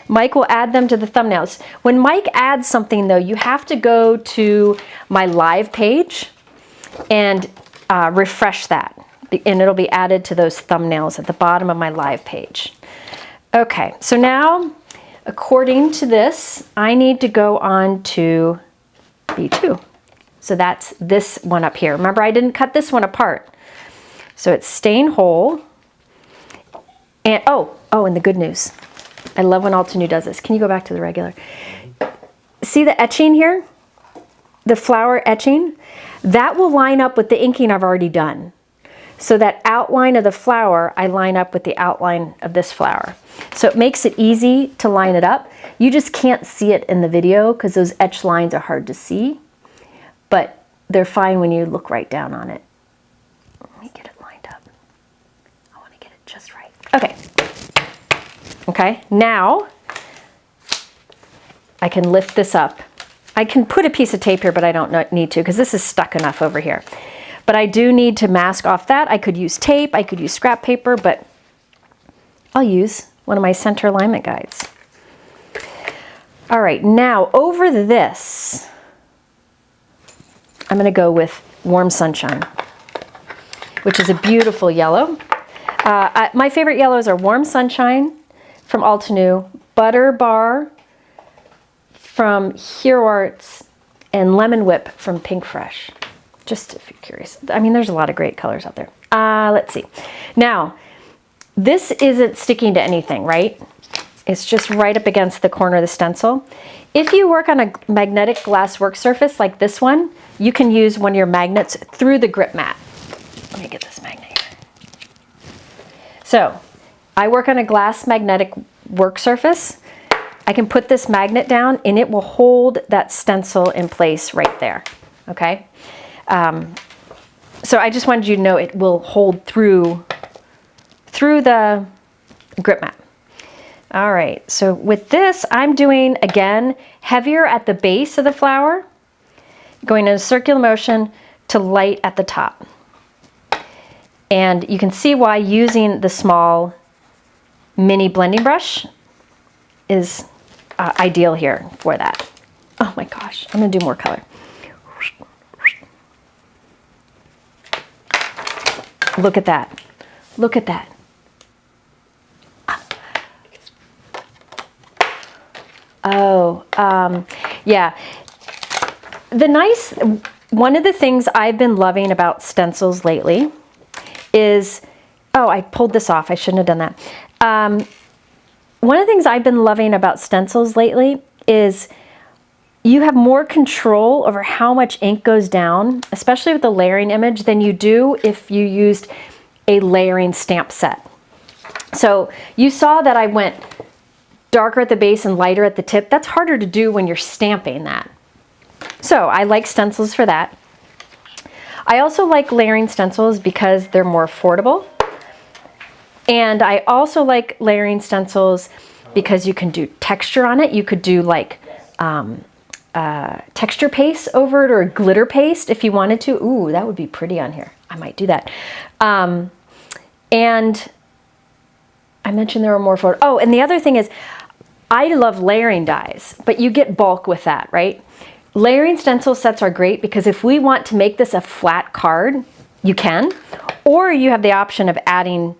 Mike will add them to the thumbnails. When Mike adds something, though, you have to go to my live page and refresh that, and it'll be added to those thumbnails at the bottom of my live page. Okay, so now, according to this, I need to go on to B2. So that's this one up here. Remember, I didn't cut this one apart. So it's stain whole. And and the good news. I love when Altenew does this. Can you go back to the regular? See the etching here? The flower etching? That will line up with the inking I've already done. So that outline of the flower, I line up with the outline of this flower. So it makes it easy to line it up. You just can't see it in the video because those etched lines are hard to see, but they're fine when you look right down on it. Let me get it lined up. I want to get it just right. Okay. Okay, now I can lift this up. I can put a piece of tape here, but I don't need to because this is stuck enough over here. But I do need to mask off that. I could use tape, I could use scrap paper, but I'll use one of my center alignment guides. All right, now over this, I'm gonna go with Warm Sunshine, which is a beautiful yellow. My favorite yellows are Warm Sunshine from Altenew, Butter Bar from Hero Arts, and Lemon Whip from Pink Fresh. Just if you're curious. I mean, there's a lot of great colors out there. Let's see. Now, this isn't sticking to anything, right? It's just right up against the corner of the stencil. If you work on a magnetic glass work surface like this one, you can use one of your magnets through the grip mat. Let me get this magnet here. So, I work on a glass magnetic work surface. I can put this magnet down and it will hold that stencil in place right there, okay? So I just wanted you to know it will hold through the grip mat. All right, so with this, I'm doing, again, heavier at the base of the flower, going in a circular motion to light at the top. And you can see why using the small mini blending brush is ideal here for that. Oh my gosh, I'm gonna do more color. Look at that. Look at that. Oh, yeah. one of the things I've been loving about stencils lately is, oh, I pulled this off. I shouldn't have done that. One of the things I've been loving about stencils lately is you have more control over how much ink goes down, especially with the layering image, than you do if you used a layering stamp set. So you saw that I went darker at the base and lighter at the tip. That's harder to do when you're stamping that. So I like stencils for that. I also like layering stencils because they're more affordable. And I also like layering stencils because you can do texture on it. You could do like texture paste over it or glitter paste if you wanted to. Ooh, that would be pretty on here. I might do that. And I mentioned there were more for. Oh, and the other thing is, I love layering dies, but you get bulk with that, right? Layering stencil sets are great because if we want to make this a flat card, you can, or you have the option of adding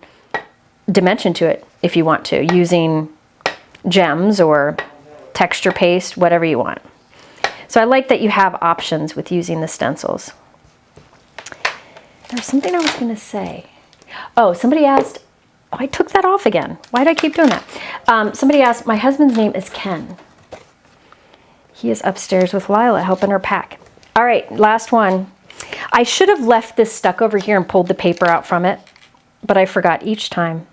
dimension to it if you want to, using gems or texture paste, whatever you want. So I like that you have options with using the stencils. There's something I was going to say. Oh, somebody asked, oh, I took that off again. Why did I keep doing that? Somebody asked, my husband's name is Ken. He is upstairs with Lila helping her pack. All right, last one. I should have left this stuck over here and pulled the paper out from it, but I forgot each time.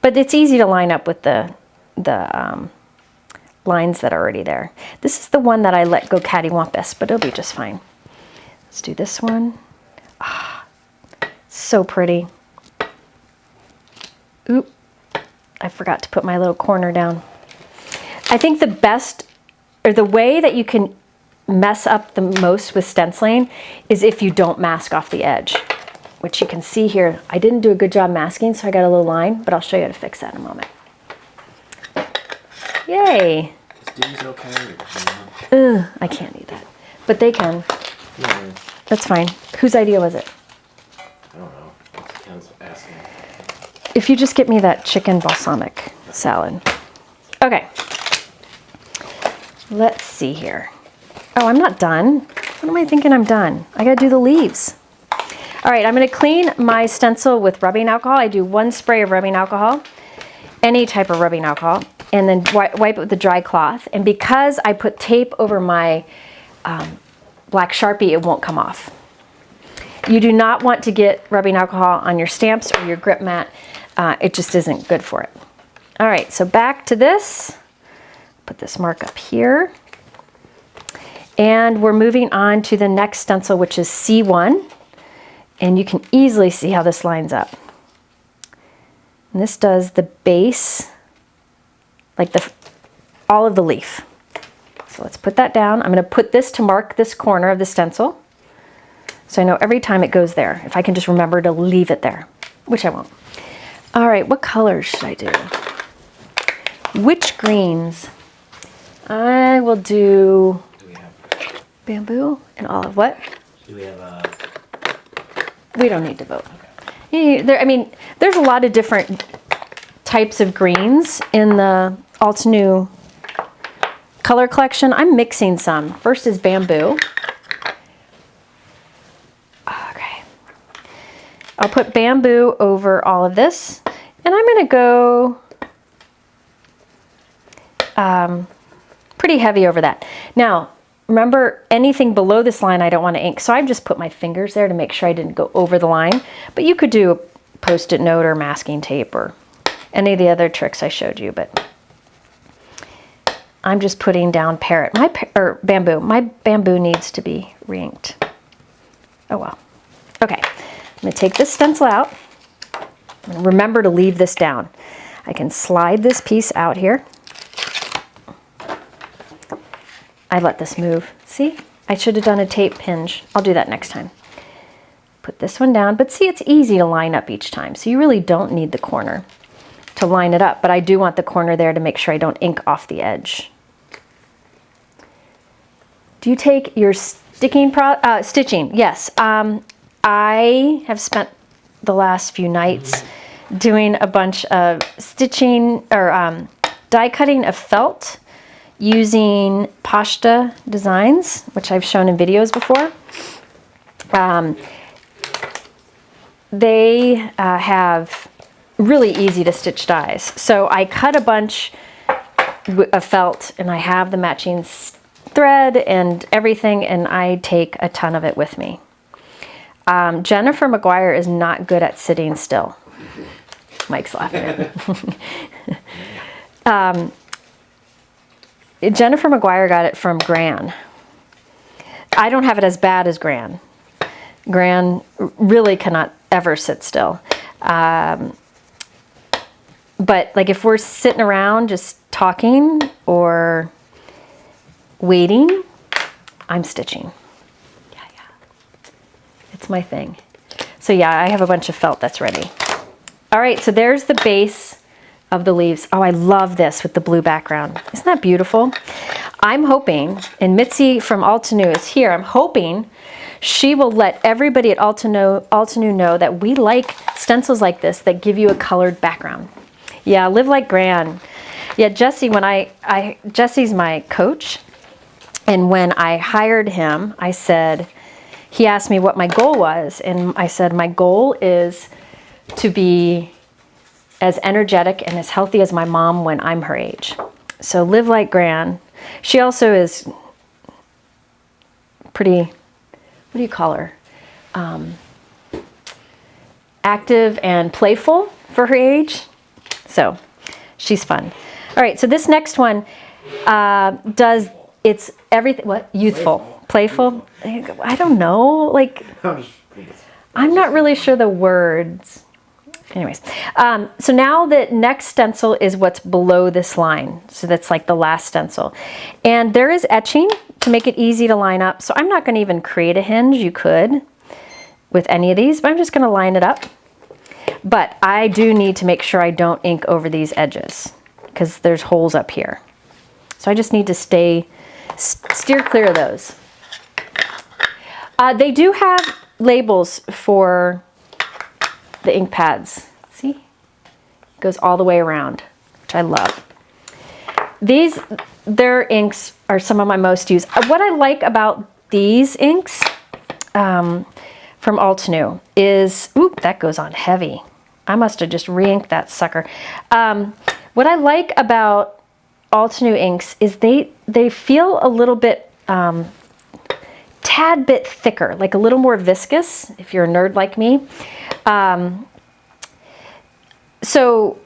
But it's easy to line up with the lines that are already there. This is the one that I let go cattywampus, but it'll be just fine. Let's do this one. Ah, so pretty. Oop, I forgot to put my little corner down. I think the best, or the way that you can mess up the most with stenciling is if you don't mask off the edge, which you can see here. I didn't do a good job masking, so I got a little line, but I'll show you how to fix that in a moment. Yay. Is D's okay? Ugh, I can't eat that, but they can. Yeah. That's fine. Whose idea was it? I don't know. Ken's asking. If you just get me that chicken balsamic salad. Okay. Let's see here. Oh, I'm not done. What am I thinking I'm done? I gotta do the leaves. All right, I'm gonna clean my stencil with rubbing alcohol. I do 1 spray of rubbing alcohol, any type of rubbing alcohol, and then wipe it with a dry cloth. And because I put tape over my black Sharpie, it won't come off. You do not want to get rubbing alcohol on your stamps or your grip mat. It just isn't good for it. All right, so back to this. Put this mark up here. And we're moving on to the next stencil, which is C1. And you can easily see how this lines up. And this does the base, like all of the leaf. So let's put that down. I'm going to put this to mark this corner of the stencil. So I know every time it goes there, if I can just remember to leave it there, which I won't. All right, what colors should I do? Which greens? I will do bamboo and olive. What? Do we have We don't need to vote. Okay. I mean, there's a lot of different types of greens in the Altenew color collection. I'm mixing some. First is bamboo. Okay. I'll put bamboo over all of this. And I'm going to go pretty heavy over that. Now, remember, anything below this line I don't want to ink, so I've just put my fingers there to make sure I didn't go over the line. But you could do a Post-it note or masking tape or any of the other tricks I showed you, but I'm just putting down or bamboo. My bamboo needs to be re-inked. Oh well. Okay, I'm going to take this stencil out. And remember to leave this down. I can slide this piece out here. I let this move. See? I should have done a tape hinge. I'll do that next time. Put this one down, but see, it's easy to line up each time, so you really don't need the corner to line it up, but I do want the corner there to make sure I don't ink off the edge. Do you take your stitching? Yes. I have spent the last few nights doing a bunch of stitching or die cutting of felt using Pashta Designs, which I've shown in videos before. They have really easy to stitch dies. So I cut a bunch of felt and I have the matching thread and everything, and I take a ton of it with me. Jennifer McGuire is not good at sitting still. Mike's laughing at me. Jennifer McGuire got it from Gran. I don't have it as bad as Gran. Gran really cannot ever sit still. But like if we're sitting around just talking or waiting, I'm stitching. Yeah. It's my thing. So yeah, I have a bunch of felt that's ready. All right, so there's the base of the leaves. Oh, I love this with the blue background. Isn't that beautiful? I'm hoping, and Mitzi from Altenew is here, I'm hoping she will let everybody at Altenew know that we like stencils like this that give you a colored background. Yeah, live like Gran. Yeah, Jesse, Jesse's my coach, and when I hired him, I said, he asked me what my goal was, and I said, my goal is to be as energetic and as healthy as my mom when I'm her age. So live like Gran. She also is pretty, what do you call her? Active and playful for her age. So she's fun. All right, so this next one does, it's everything, what? Youthful, playful? I don't know, like, I'm not really sure the words. Anyways, so now the next stencil is what's below this line. So that's like the last stencil. And there is etching to make it easy to line up. So I'm not going to even create a hinge. You could with any of these, but I'm just going to line it up. But I do need to make sure I don't ink over these edges because there's holes up here. So I just need to steer clear of those. They do have labels for the ink pads. See? It goes all the way around, which I love. Their inks are some of my most used. What I like about these inks from Altenew is, oop, that goes on heavy. I must have just re-inked that sucker. What I like about Altenew inks is they feel a little bit, tad bit thicker, like a little more viscous, if you're a nerd like me. So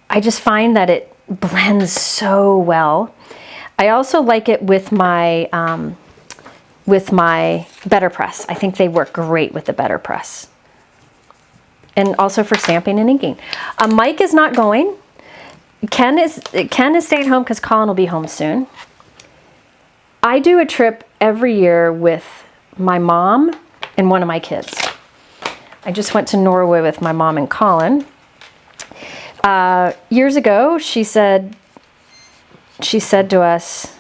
I just find that it blends so well. I also like it with my Better Press. I think they work great with the Better Press. And also for stamping and inking. Mike is not going. Ken is staying home because Colin will be home soon. I do a trip every year with my mom and one of my kids. I just went to Norway with my mom and Colin. Years ago, she said to us,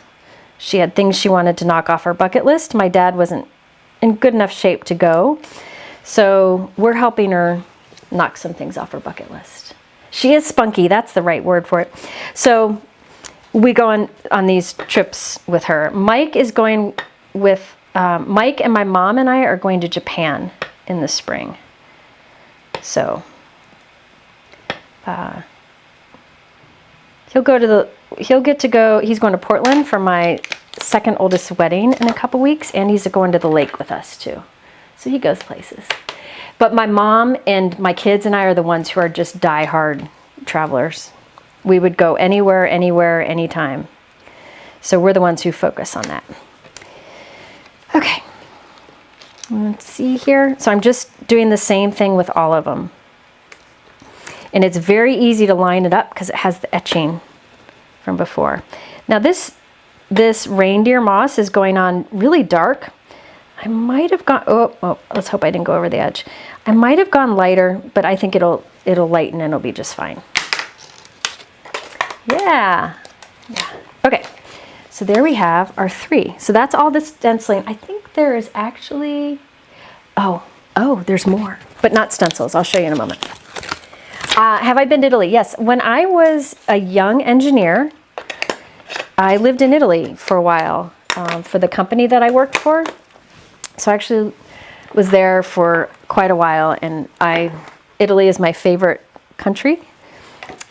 she had things she wanted to knock off her bucket list. My dad wasn't in good enough shape to go, so we're helping her knock some things off her bucket list. She is spunky, that's the right word for it. So we go on these trips with her. Mike is going with, Mike and my mom and I are going to Japan in the spring. So he's going to Portland for my second oldest wedding in a couple weeks, and he's going to the lake with us too. So he goes places. But my mom and my kids and I are the ones who are just die-hard travelers. We would go anywhere, anytime. So we're the ones who focus on that. Okay. Let's see here. So I'm just doing the same thing with all of them. And it's very easy to line it up because it has the etching from before. Now this reindeer moss is going on really dark. I might have gone, oh, let's hope I didn't go over the edge. I might have gone lighter, but I think it'll lighten and it'll be just fine. Yeah. Okay, so there we have our 3. So that's all the stenciling. I think there is actually, oh, there's more, but not stencils. I'll show you in a moment. Have I been to Italy? Yes. When I was a young engineer, I lived in Italy for a while for the company that I worked for. So I actually was there for quite a while, and Italy is my favorite country.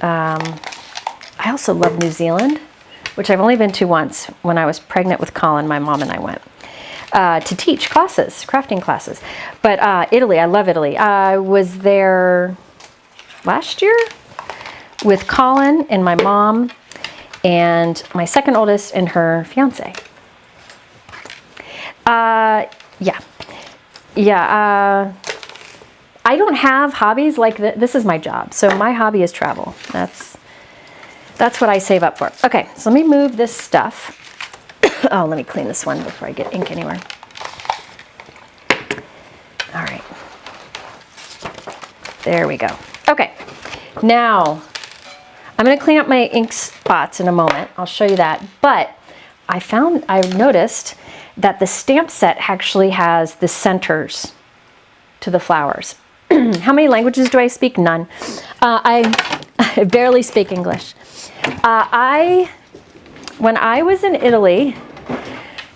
I also love New Zealand, which I've only been to once. When I was pregnant with Colin, my mom and I went to teach classes, crafting classes. But Italy, I love Italy. I was there last year with Colin and my mom and my second oldest and her fiance. I don't have hobbies like this is my job. So my hobby is travel. That's what I save up for. Okay, so let me move this stuff. Oh, let me clean this one before I get ink anywhere. All right. There we go. Okay, now I'm going to clean up my ink spots in a moment. I'll show you that. But I noticed that the stamp set actually has the centers to the flowers. How many languages do I speak? None. I barely speak English. When I was in Italy,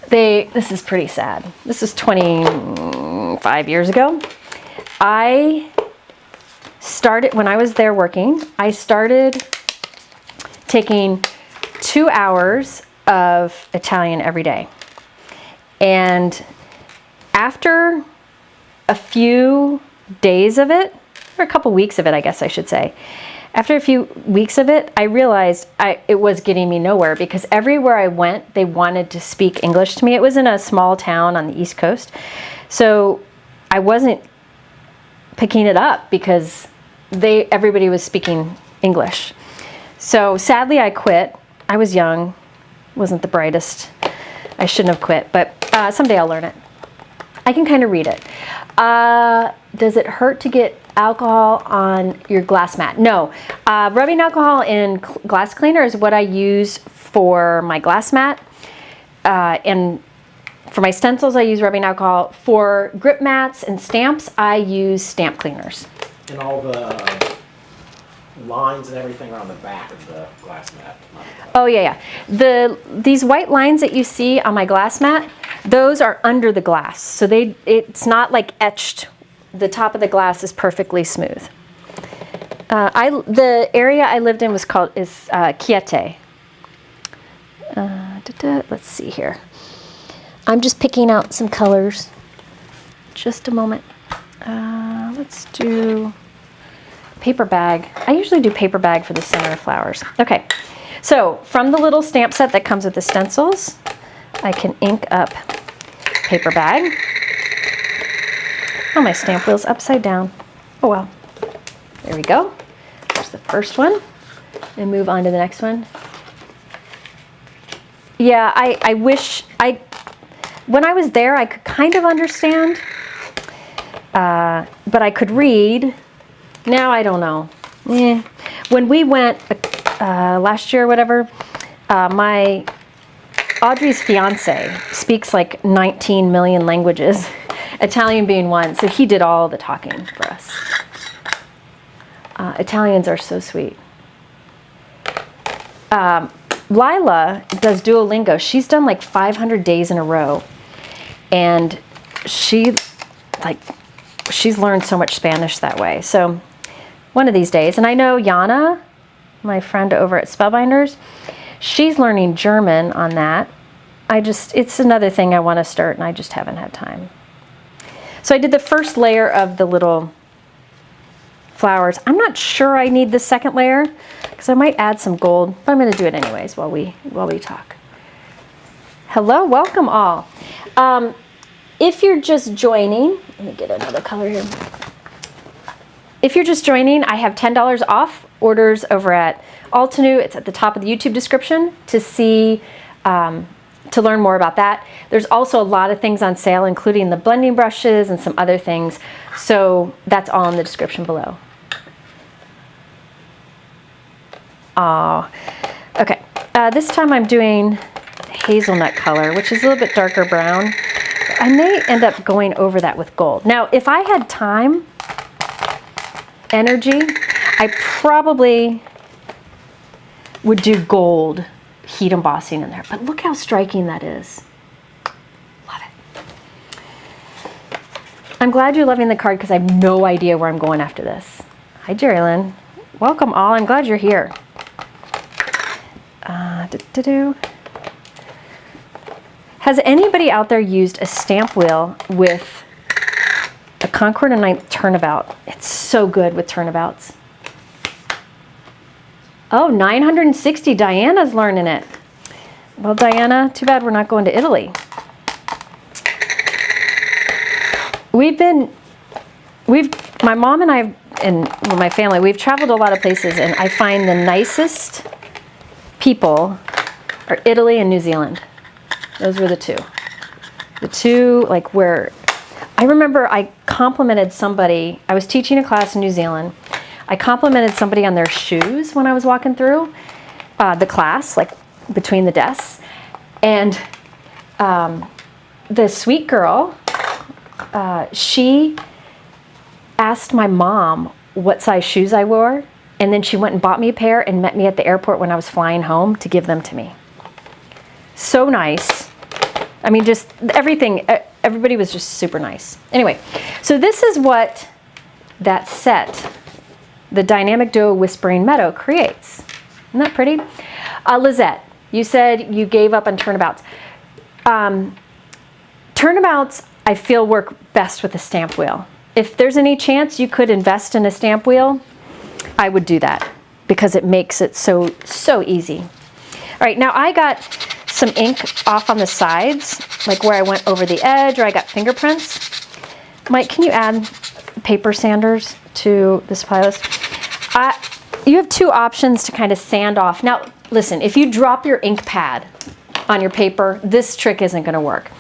this is pretty sad. This is 25 years ago. When I was there working, I started taking 2 hours of Italian every day. And after a few days of it, or a couple weeks of it, I guess I should say, after a few weeks of it, I realized it was getting me nowhere, because everywhere I went, they wanted to speak English to me. It was in a small town on the East Coast. So I wasn't picking it up because everybody was speaking English. So sadly, I quit. I was young, wasn't the brightest. I shouldn't have quit, but someday I'll learn it. I can kind of read it. Does it hurt to get alcohol on your glass mat? No. Rubbing alcohol in glass cleaner is what I use for my glass mat. And for my stencils, I use rubbing alcohol. For grip mats and stamps, I use stamp cleaners. And all the lines and everything are on the back of the glass mat. Oh, yeah. These white lines that you see on my glass mat, those are under the glass. So it's not like etched. The top of the glass is perfectly smooth. The area I lived in is Chiete. Let's see here. I'm just picking out some colors. Just a moment. Let's do paper bag. I usually do paper bag for the center of flowers. Okay, so from the little stamp set that comes with the stencils, I can ink up paper bag. Oh, my stamp wheel's upside down. Oh well. There we go. There's the first one. And move on to the next one. Yeah, I wish when I was there, I could kind of understand, but I could read. Now I don't know. When we went last year or whatever, Audrey's fiance speaks like 19 million languages, Italian being one, so he did all the talking for us. Italians are so sweet. Lila does Duolingo. She's done like 500 days in a row, and she's learned so much Spanish that way. So one of these days, and I know Yana, my friend over at Spellbinders, she's learning German on that. It's another thing I want to start, and I just haven't had time. So I did the first layer of the little flowers. I'm not sure I need the second layer because I might add some gold, but I'm going to do it anyways while we talk. Hello, welcome all. If you're just joining, let me get another color here. If you're just joining, I have $10 off orders over at Altenew. It's at the top of the YouTube description to see, to learn more about that. There's also a lot of things on sale, including the blending brushes and some other things. So that's all in the description below. Okay. This time I'm doing hazelnut color, which is a little bit darker brown. I may end up going over that with gold. Now, if I had time, energy, I probably would do gold heat embossing in there. But look how striking that is. Love it. I'm glad you're loving the card because I have no idea where I'm going after this. Hi, Jerry Lynn. Welcome all. I'm glad you're here. Has anybody out there used a stamp wheel with a Concord and 9th turnabout? It's so good with turnabouts. Oh, 960. Diana's learning it. Well, Diana, too bad we're not going to Italy. My mom and I and my family, we've traveled a lot of places, and I find the nicest people are Italy and New Zealand. Those were the two. The two, like, where I remember I complimented somebody. I was teaching a class in New Zealand. I complimented somebody on their shoes when I was walking through the class, like between the desks. And the sweet girl, she asked my mom what size shoes I wore, and then she went and bought me a pair and met me at the airport when I was flying home to give them to me. So nice. I mean, just everything, everybody was just super nice. Anyway, so this is what that set, the Dynamic Duo Whispering Meadow, creates. Isn't that pretty? Lizette, you said you gave up on turnabouts. Turnabouts, I feel, work best with a stamp wheel. If there's any chance you could invest in a stamp wheel, I would do that because it makes it so easy. All right, now I got some ink off on the sides, like where I went over the edge, or I got fingerprints. Mike, can you add paper sanders to this supply list? You have two options to kind of sand off. Now, listen, if you drop your ink pad on your paper, this trick isn't going to work.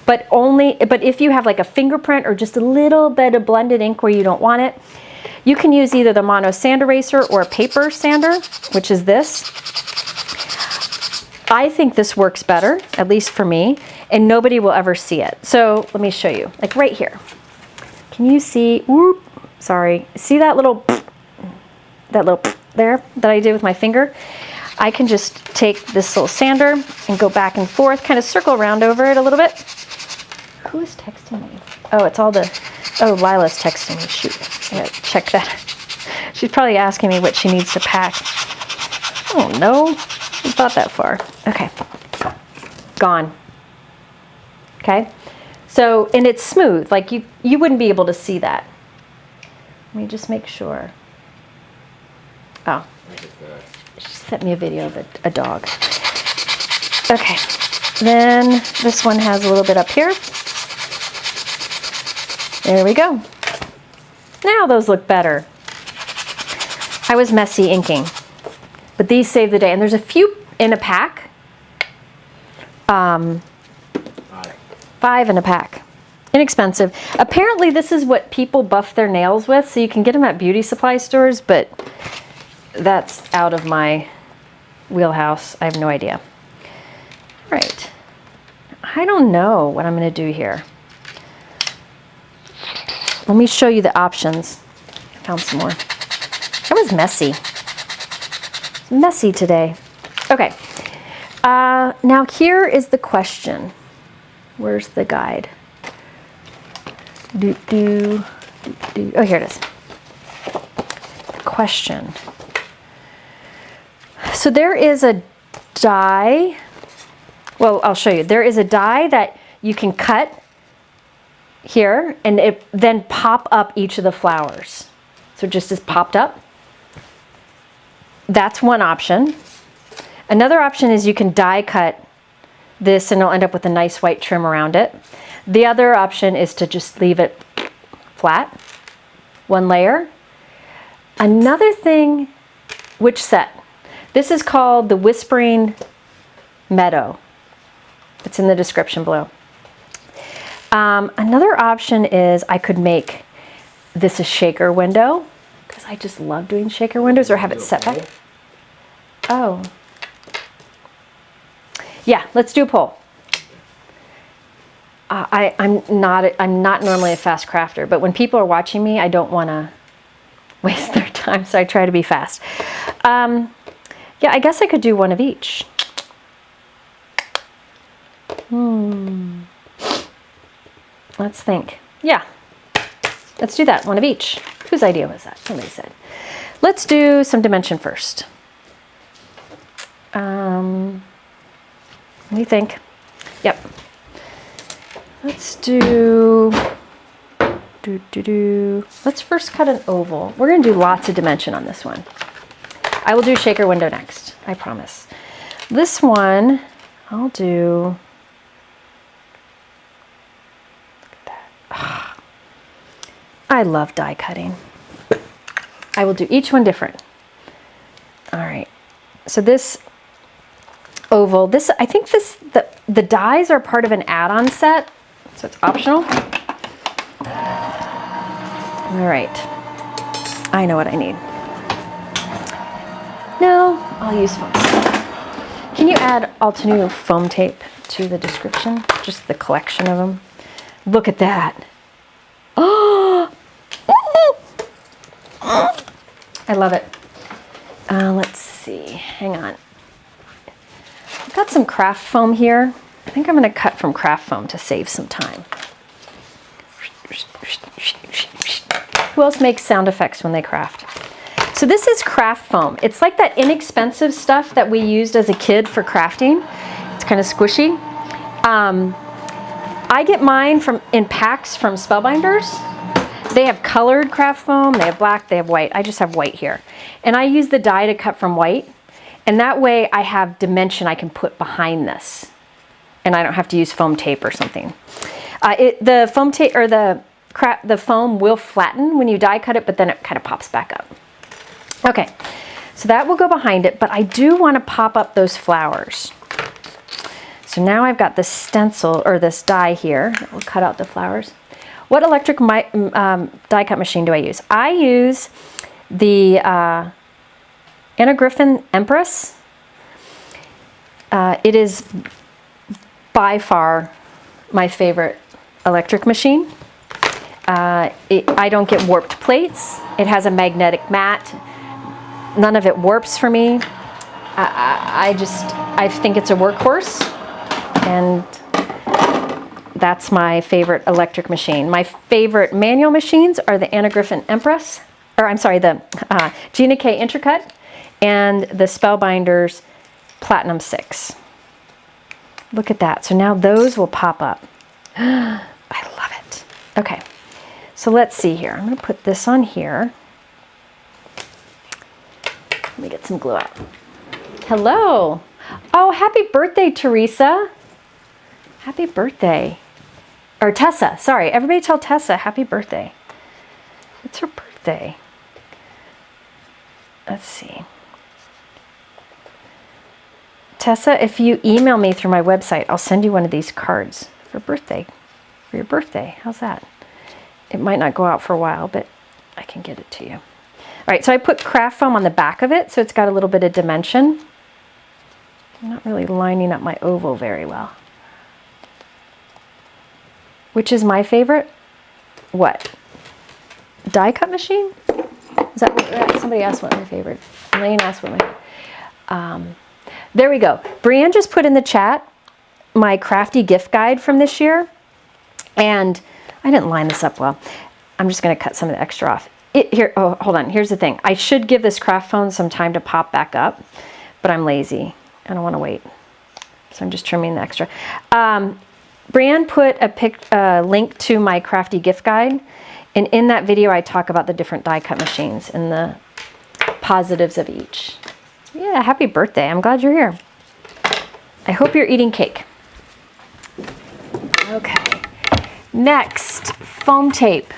But if you have like a fingerprint or just a little bit of blended ink where you don't want it, you can use either the Mono Sand Eraser or a paper sander, which is this. I think this works better, at least for me, and nobody will ever see it. So let me show you, like right here. Can you see, whoop, sorry, see that little there that I did with my finger? I can just take this little sander and go back and forth, kind of circle around over it a little bit. Who is texting me? Oh, it's all the, oh, Lila's texting me, shoot. I gotta check that. She's probably asking me what she needs to pack. Oh no, we thought that far. Okay, gone. Okay, so, and it's smooth, like you wouldn't be able to see that. Let me just make sure. Oh, she sent me a video of a dog. Okay, then this one has a little bit up here. There we go. Now those look better. I was messy inking, but these save the day. And there's a few in a pack. 5 in a pack. Inexpensive. Apparently this is what people buff their nails with, so you can get them at beauty supply stores, but that's out of my wheelhouse. I have no idea. All right. I don't know what I'm going to do here. Let me show you the options. I found some more. That was messy. It's messy today. Okay. Now here is the question. Where's the guide? Oh, here it is. The question. So there is a die. Well, I'll show you. There is a die that you can cut here, and it then pop up each of the flowers. So it just is popped up. That's one option. Another option is you can die cut this and it'll end up with a nice white trim around it. The other option is to just leave it flat, one layer. Another thing, which set? This is called the Whispering Meadow. It's in the description below. Another option is I could make this a shaker window, because I just love doing shaker windows, or have it set back. Oh. Yeah, let's do a poll. I'm not normally a fast crafter, but when people are watching me, I don't want to waste their time, so I try to be fast. Yeah, I guess I could do one of each. Let's think. Yeah, let's do that, one of each. Whose idea was that? Somebody said. Let's do some dimension first. What do you think? Yep. Let's do. Let's first cut an oval. We're going to do lots of dimension on this one. I will do shaker window next, I promise. This one, I'll do. Look at that. Oh, I love die cutting. I will do each one different. All right. So this oval, I think the dies are part of an add-on set, so it's optional. All right, I know what I need. No, I'll use foam. Can you add Altenew foam tape to the description? Just the collection of them. Look at that. Oh, I love it. Let's see, hang on. I've got some craft foam here. I think I'm going to cut from craft foam to save some time. Who else makes sound effects when they craft? So this is craft foam. It's like that inexpensive stuff that we used as a kid for crafting. It's kind of squishy. I get mine in packs from Spellbinders. They have colored craft foam, they have black, they have white. I just have white here. And I use the die to cut from white. And that way I have dimension I can put behind this. And I don't have to use foam tape or something. The foam tape, or the foam will flatten when you die cut it, but then it kind of pops back up. Okay, so that will go behind it, but I do want to pop up those flowers. So now I've got this stencil, or this die here, that will cut out the flowers. What electric die cut machine do I use? I use the Anna Griffin Empress. It is by far my favorite electric machine. I don't get warped plates. It has a magnetic mat. None of it warps for me. I think it's a workhorse, and that's my favorite electric machine. My favorite manual machines are the Anna Griffin Empress, or I'm sorry, the Gina K Intricut and the Spellbinders Platinum 6. Look at that. So now those will pop up. I love it. Okay, so let's see here. I'm going to put this on here. Let me get some glue out. Hello. Oh, happy birthday, Teresa. Happy birthday. Or Tessa, sorry. Everybody tell Tessa happy birthday. It's her birthday. Let's see. Tessa, if you email me through my website, I'll send you one of these cards for your birthday. How's that? It might not go out for a while, but I can get it to you. All right, so I put craft foam on the back of it, so it's got a little bit of dimension. I'm not really lining up my oval very well. Which is my favorite? What? Die cut machine? Is that what somebody asked what my favorite? Elaine asked what my there we go. Brienne just put in the chat my crafty gift guide from this year. And I didn't line this up well. I'm just going to cut some of the extra off. Oh, hold on. Here's the thing. I should give this craft foam some time to pop back up, but I'm lazy. I don't want to wait. So I'm just trimming the extra. Brienne put a link to my crafty gift guide. And in that video, I talk about the different die cut machines and the positives of each. Yeah, happy birthday. I'm glad you're here. I hope you're eating cake. Okay. Next, foam tape.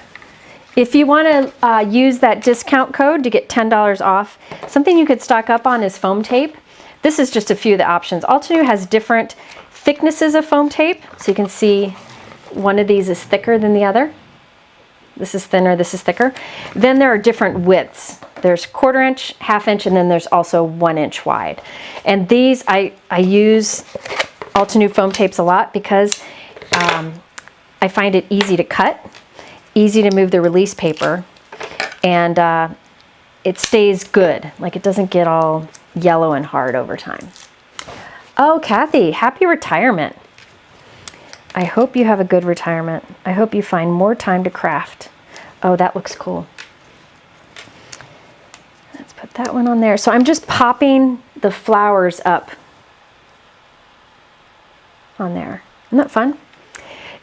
If you want to use that discount code to get $10 off, something you could stock up on is foam tape. This is just a few of the options. Altenew has different thicknesses of foam tape. So you can see one of these is thicker than the other. This is thinner, this is thicker. Then there are different widths. There's 1/4 inch, 1/2 inch, and then there's also 1 inch wide. And these, I use Altenew foam tapes a lot because I find it easy to cut, easy to move the release paper, and it stays good. Like, it doesn't get all yellow and hard over time. Oh, Kathy, happy retirement. I hope you have a good retirement. I hope you find more time to craft. Oh, that looks cool. Let's put that one on there. So I'm just popping the flowers up on there. Isn't that fun?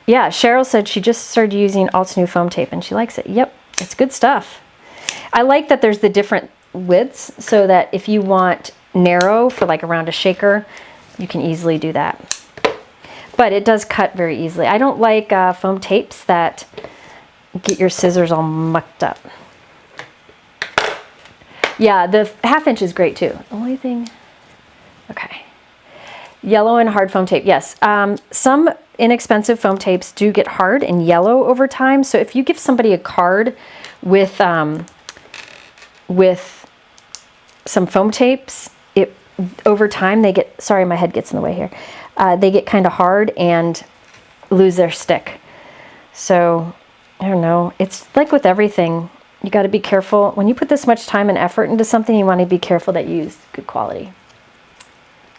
Yeah, Cheryl said she just started using Altenew foam tape and she likes it. Yep, it's good stuff. I like that there's the different widths so that if you want narrow for like around a shaker, you can easily do that. But it does cut very easily. I don't like foam tapes that get your scissors all mucked up. Yeah, the 1/2 inch is great too. The only thing, okay. Yellow and hard foam tape, yes. Some inexpensive foam tapes do get hard and yellow over time. So if you give somebody a card with some foam tapes, over time they get, sorry my head gets in the way here, they get kind of hard and lose their stick. So I don't know, it's like with everything, you got to be careful. When you put this much time and effort into something, you want to be careful that you use good quality.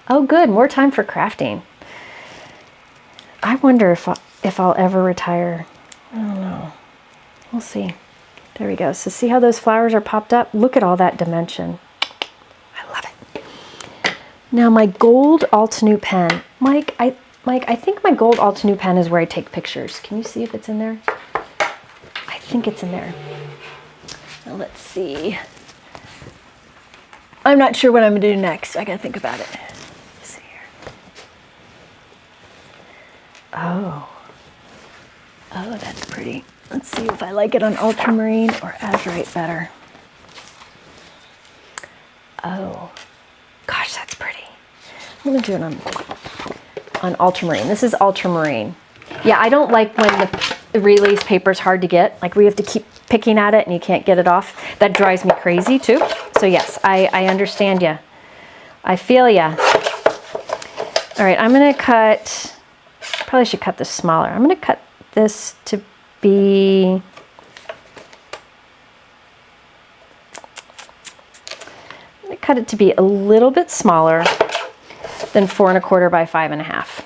Oh good, more time for crafting. I wonder if I'll ever retire. I don't know. We'll see. There we go. So see how those flowers are popped up? Look at all that dimension. I love it. Now my gold Altenew pen. Mike, I think my gold Altenew pen is where I take pictures. Can you see if it's in there? I think it's in there. Now let's see. I'm not sure what I'm gonna do next. I gotta think about it. Let's see here. Oh, that's pretty. Let's see if I like it on ultramarine or azurite better. Oh, gosh, that's pretty. I'm gonna do it on ultramarine. This is ultramarine. Yeah, I don't like when the release paper is hard to get. Like we have to keep picking at it and you can't get it off. That drives me crazy too. So yes, I understand you. I feel ya. All right, I'm gonna cut, probably should cut this smaller. I'm gonna cut this to be, I'm gonna cut it to be a little bit smaller than 4 1/4 by 5 1/2.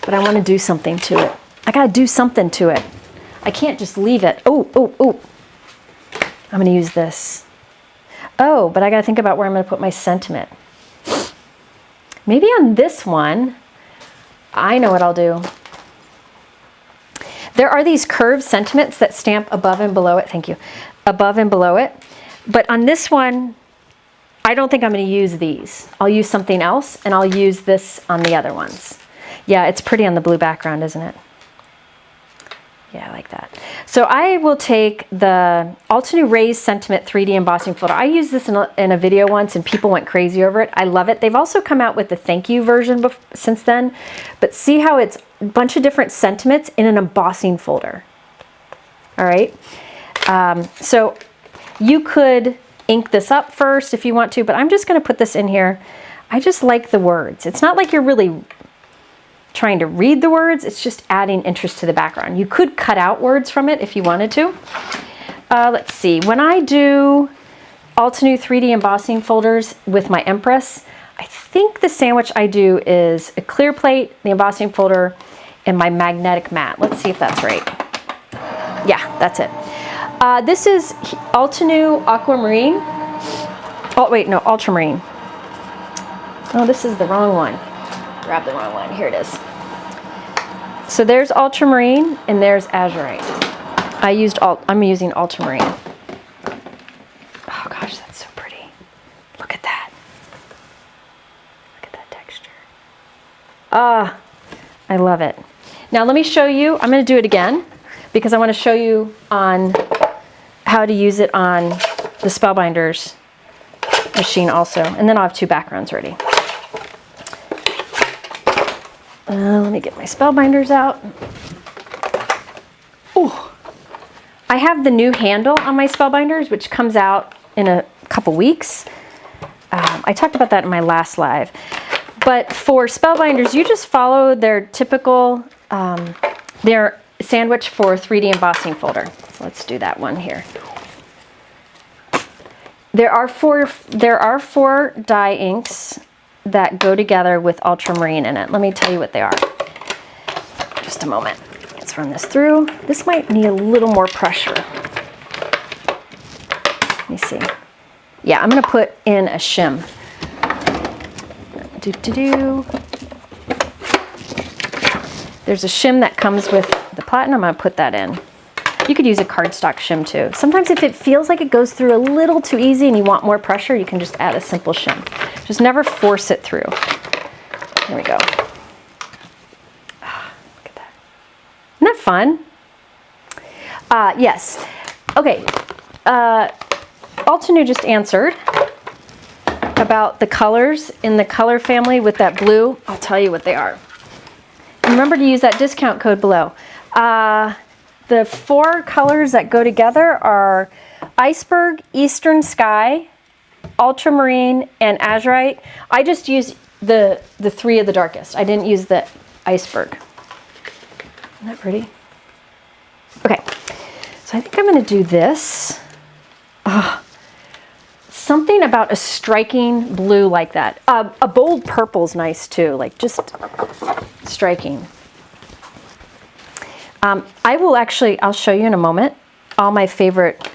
But I want to do something to it. I gotta do something to it. I can't just leave it. Oh. I'm gonna use this. Oh, but I gotta think about where I'm gonna put my sentiment. Maybe on this one, I know what I'll do. There are these curved sentiments that stamp above and below it. Thank you. Above and below it. But on this one, I don't think I'm going to use these. I'll use something else and I'll use this on the other ones. Yeah, it's pretty on the blue background, isn't it? Yeah, I like that. So I will take the Altenew Raised Sentiment 3D embossing folder. I used this in a video once and people went crazy over it. I love it. They've also come out with the thank you version since then. But see how it's a bunch of different sentiments in an embossing folder. All right. So you could ink this up first if you want to, but I'm just going to put this in here. I just like the words. It's not like you're really trying to read the words, it's just adding interest to the background. You could cut out words from it if you wanted to. Let's see, when I do Altenew 3D embossing folders with my Empress, I think the sandwich I do is a clear plate, the embossing folder, and my magnetic mat. Let's see if that's right. Yeah, that's it. This is Altenew Aquamarine. Oh wait, no, Ultramarine. Oh, this is the wrong one. Grab the wrong one. Here it is. So there's ultramarine and there's azurite. I'm using ultramarine. Oh gosh, that's so pretty. Look at that. Look at that texture. Ah, I love it. Now let me show you. I'm going to do it again because I want to show you on how to use it on the Spellbinders machine also. And then I'll have 2 backgrounds ready. Let me get my Spellbinders out. Oh, I have the new handle on my Spellbinders, which comes out in a couple weeks. I talked about that in my last live. But for Spellbinders, you just follow their typical, their sandwich for 3D embossing folder. So let's do that one here. There are four dye inks. that go together with ultramarine in it. Let me tell you what they are. Just a moment. Let's run this through. This might need a little more pressure. Let me see. Yeah, I'm going to put in a shim. There's a shim that comes with the platinum. I'm going to put that in. You could use a cardstock shim too. Sometimes if it feels like it goes through a little too easy and you want more pressure, you can just add a simple shim. Just never force it through. There we go. Ah, look at that. Isn't that fun? Yes. Okay. Altenew just answered about the colors in the color family with that blue. I'll tell you what they are. And remember to use that discount code below. The 4 colors that go together are Iceberg, Eastern Sky, Ultramarine, and Azurite. I just used the 3 of the darkest. I didn't use the Iceberg. Isn't that pretty? Okay, so I think I'm going to do this. Something about a striking blue like that. A bold purple's nice too, like just striking. I'll show you in a moment all my favorite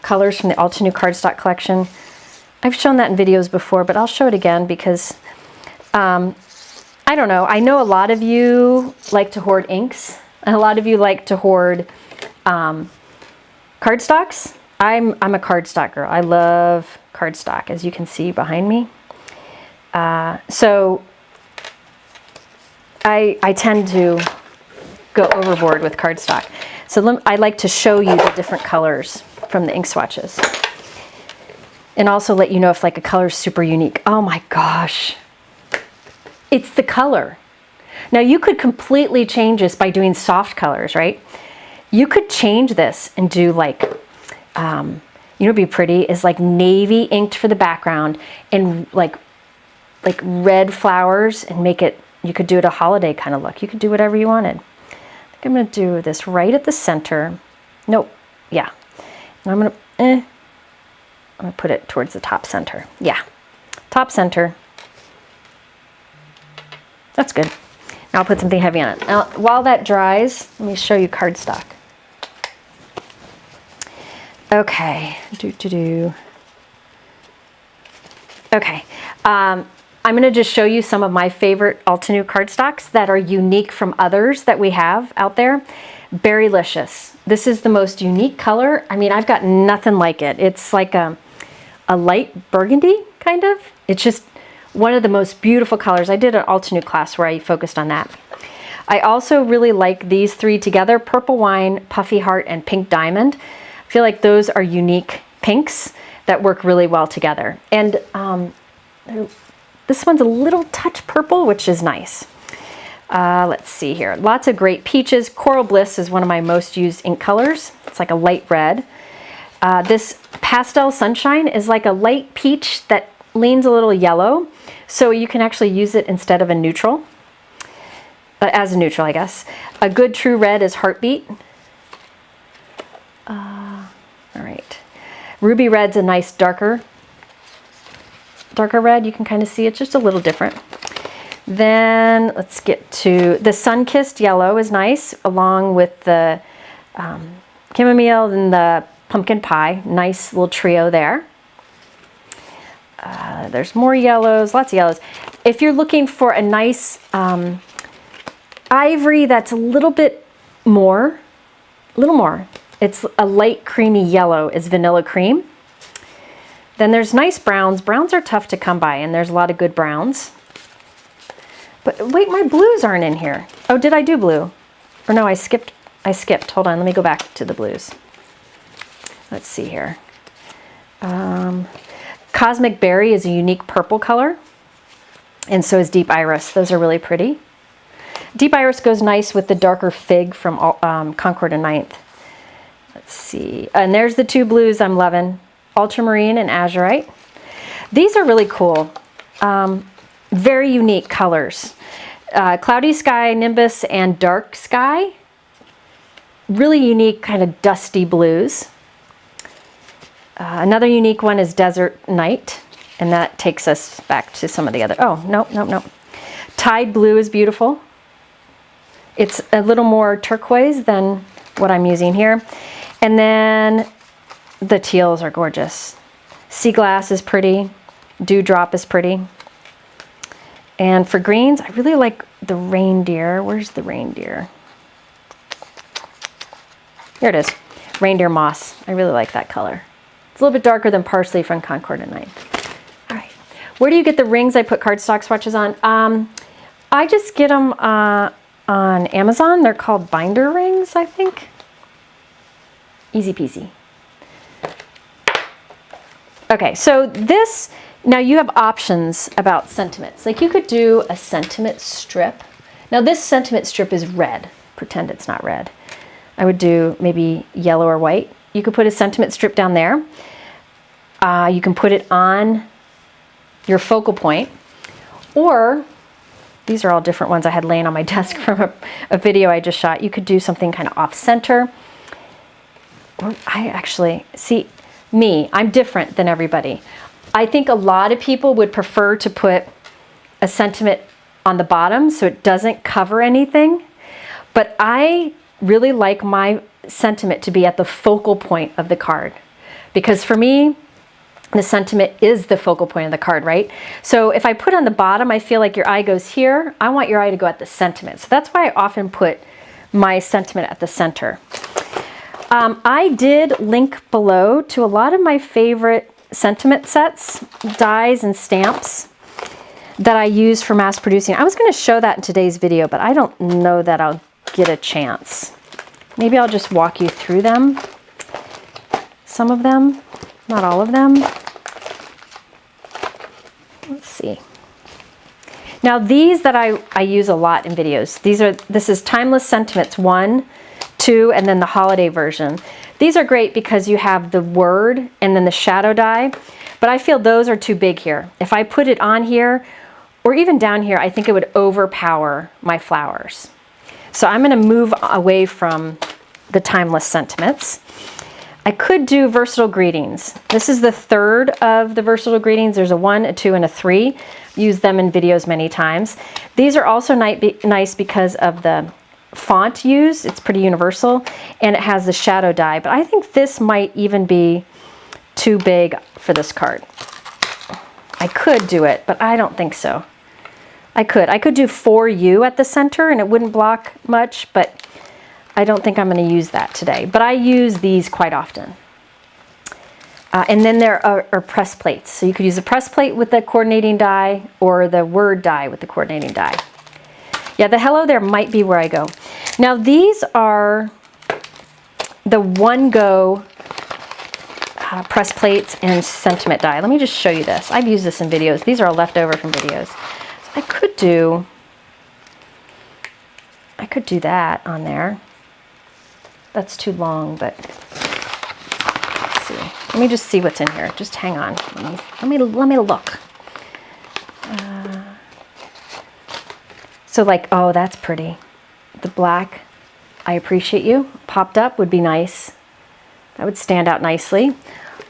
colors from the Altenew cardstock collection. I've shown that in videos before, but I'll show it again because, I don't know, I know a lot of you like to hoard inks, and a lot of you like to hoard cardstocks. I'm a cardstock girl. I love cardstock, as you can see behind me. So I tend to go overboard with cardstock. So I like to show you the different colors from the ink swatches. And also let you know if like a color is super unique. Oh my gosh. It's the color. Now you could completely change this by doing soft colors, right? You could change this and do like, you know what'd be pretty is like navy inked for the background and like red flowers and make it, you could do it a holiday kind of look. You could do whatever you wanted. I'm going to do this right at the center. Nope. Yeah. And I'm going to put it towards the top center. Yeah. Top center. That's good. Now I'll put something heavy on it. Now, while that dries, let me show you cardstock. Okay. Okay. I'm going to just show you some of my favorite Altenew cardstocks that are unique from others that we have out there. Berrylicious. This is the most unique color. I mean, I've got nothing like it. It's like a light burgundy, kind of. It's just one of the most beautiful colors. I did an Altenew class where I focused on that. I also really like these 3 together, Purple Wine, Puffy Heart, and Pink Diamond. I feel like those are unique pinks that work really well together. And this one's a little touch purple, which is nice. Let's see here. Lots of great peaches. Coral Bliss is one of my most used ink colors. It's like a light red. This Pastel Sunshine is like a light peach that leans a little yellow. So you can actually use it instead of a neutral. As a neutral, I guess. A good true red is Heartbeat. All right. Ruby Red's a nice darker red. You can kind of see it's just a little different. Then let's get to the Sun-Kissed Yellow is nice, along with the chamomile and the pumpkin pie. Nice little trio there. There's more yellows, lots of yellows. If you're looking for a nice ivory that's a little more, it's a light creamy yellow is Vanilla Cream. Then there's nice browns. Browns are tough to come by, and there's a lot of good browns. But wait, my blues aren't in here. Oh, did I do blue? Or no, I skipped. Hold on, let me go back to the blues. Let's see here. Cosmic Berry is a unique purple color, and so is Deep Iris. Those are really pretty. Deep Iris goes nice with the darker Fig from Concord and 9th. Let's see. And there's the 2 blues I'm loving. Ultramarine and Azurite. These are really cool. Very unique colors. Cloudy Sky, Nimbus, and Dark Sky. Really unique kind of dusty blues. Another unique one is Desert Night. And that takes us back to some of the other, oh, nope. Tide Blue is beautiful. It's a little more turquoise than what I'm using here. And then the teals are gorgeous. Sea Glass is pretty. Dewdrop is pretty. And for greens, I really like the Reindeer. Where's the Reindeer? Here it is. Reindeer Moss. I really like that color. It's a little bit darker than Parsley from Concord and Ninth. All right. Where do you get the rings I put cardstock swatches on? I just get them on Amazon. They're called binder rings, I think. Easy peasy. Okay, so this, now you have options about sentiments. Like you could do a sentiment strip. Now this sentiment strip is red. Pretend it's not red. I would do maybe yellow or white. You could put a sentiment strip down there. You can put it on your focal point. Or, these are all different ones I had laying on my desk from a video I just shot. You could do something kind of off center. Or I actually, see, me, I'm different than everybody. I think a lot of people would prefer to put a sentiment on the bottom so it doesn't cover anything. But I really like my sentiment to be at the focal point of the card. Because for me, the sentiment is the focal point of the card, right? So if I put on the bottom, I feel like your eye goes here. I want your eye to go at the sentiment. So that's why I often put my sentiment at the center. I did link below to a lot of my favorite sentiment sets, dies and stamps that I use for mass producing. I was going to show that in today's video, but I don't know that I'll get a chance. Maybe I'll just walk you through them. Some of them, not all of them. Let's see. Now these that I use a lot in videos. This is Timeless Sentiments 1, 2, and then the holiday version. These are great because you have the word and then the shadow die, but I feel those are too big here. If I put it on here or even down here, I think it would overpower my flowers. So I'm going to move away from the Timeless Sentiments. I could do Versatile Greetings. This is the third of the Versatile Greetings. There's a 1, a 2, and a 3. Use them in videos many times. These are also nice because of the font used. It's pretty universal, and it has the shadow die. But I think this might even be too big for this card. I could do it, but I don't think so. I could do For You at the center, and it wouldn't block much, but I don't think I'm going to use that today, but I use these quite often. And then there are press plates. So you could use a press plate with the coordinating die or the word die with the coordinating die. Yeah, the Hello There might be where I go. Now these are the One Go press plates and sentiment die. Let me just show you this. I've used this in videos. These are all left over from videos. So I could do that on there. That's too long, but let's see. Let me just see what's in here. Just hang on. Let me look. So like, oh, that's pretty. The black, I Appreciate You, popped up would be nice. That would stand out nicely.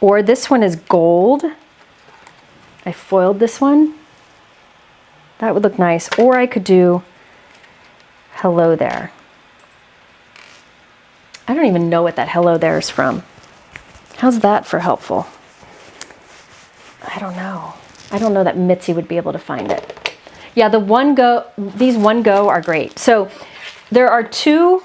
Or this one is gold. I foiled this one. That would look nice. Or I could do Hello There. I don't even know what that Hello There is from. How's that for helpful? I don't know. I don't know that Mitzi would be able to find it. Yeah, these One Go are great. So there are 2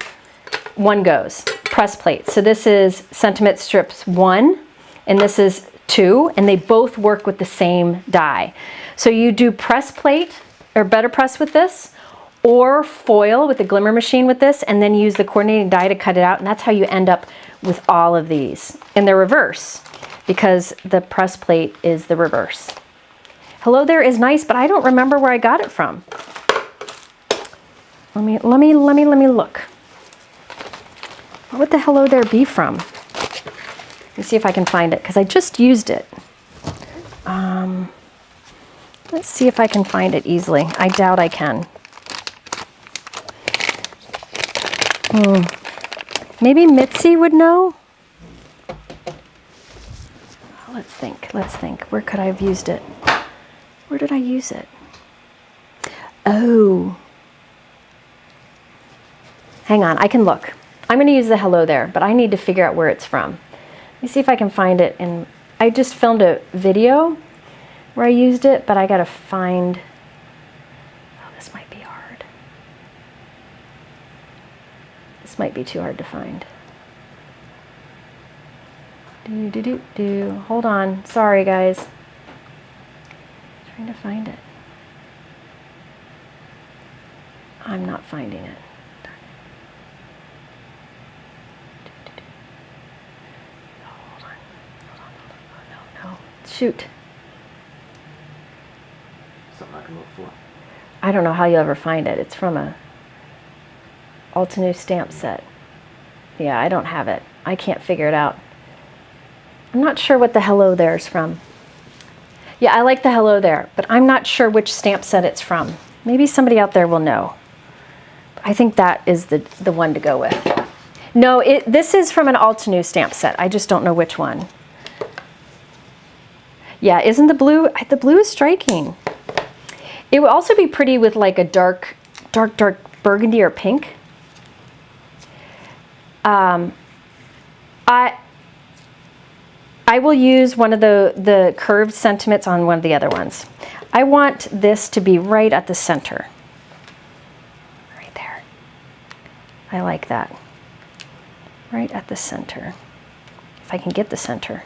One Go's, press plates. So this is Sentiment Strips 1, and this is 2, and they both work with the same die. So you do press plate, or better press with this, or foil with the glimmer machine with this, and then use the coordinating die to cut it out, and that's how you end up with all of these. And they're reverse, because the press plate is the reverse. Hello There is nice, but I don't remember where I got it from. Let me look. What would the Hello There be from? Let me see if I can find it, because I just used it. Let's see if I can find it easily. I doubt I can. Maybe Mitzi would know? let's think. Where could I have used it? Where did I use it? Oh. Hang on, I can look. I'm going to use the hello there, but I need to figure out where it's from. Let me see if I can find it. I just filmed a video where I used it, but I got to find... Oh, this might be hard. This might be too hard to find. Hold on. Sorry, guys. Trying to find it. I'm not finding it. Hold on. No. Shoot. Something I can look for. I don't know how you'll ever find it. It's from a Altenew stamp set. Yeah, I don't have it. I can't figure it out. I'm not sure what the hello there is from. Yeah, I like the hello there, but I'm not sure which stamp set it's from. Maybe somebody out there will know. I think that is the one to go with. No, this is from an Altenew stamp set. I just don't know which one. Yeah, isn't the blue is striking. It would also be pretty with like a dark burgundy or pink. I will use one of the curved sentiments on one of the other ones. I want this to be right at the center. Right there. I like that. Right at the center. If I can get the center.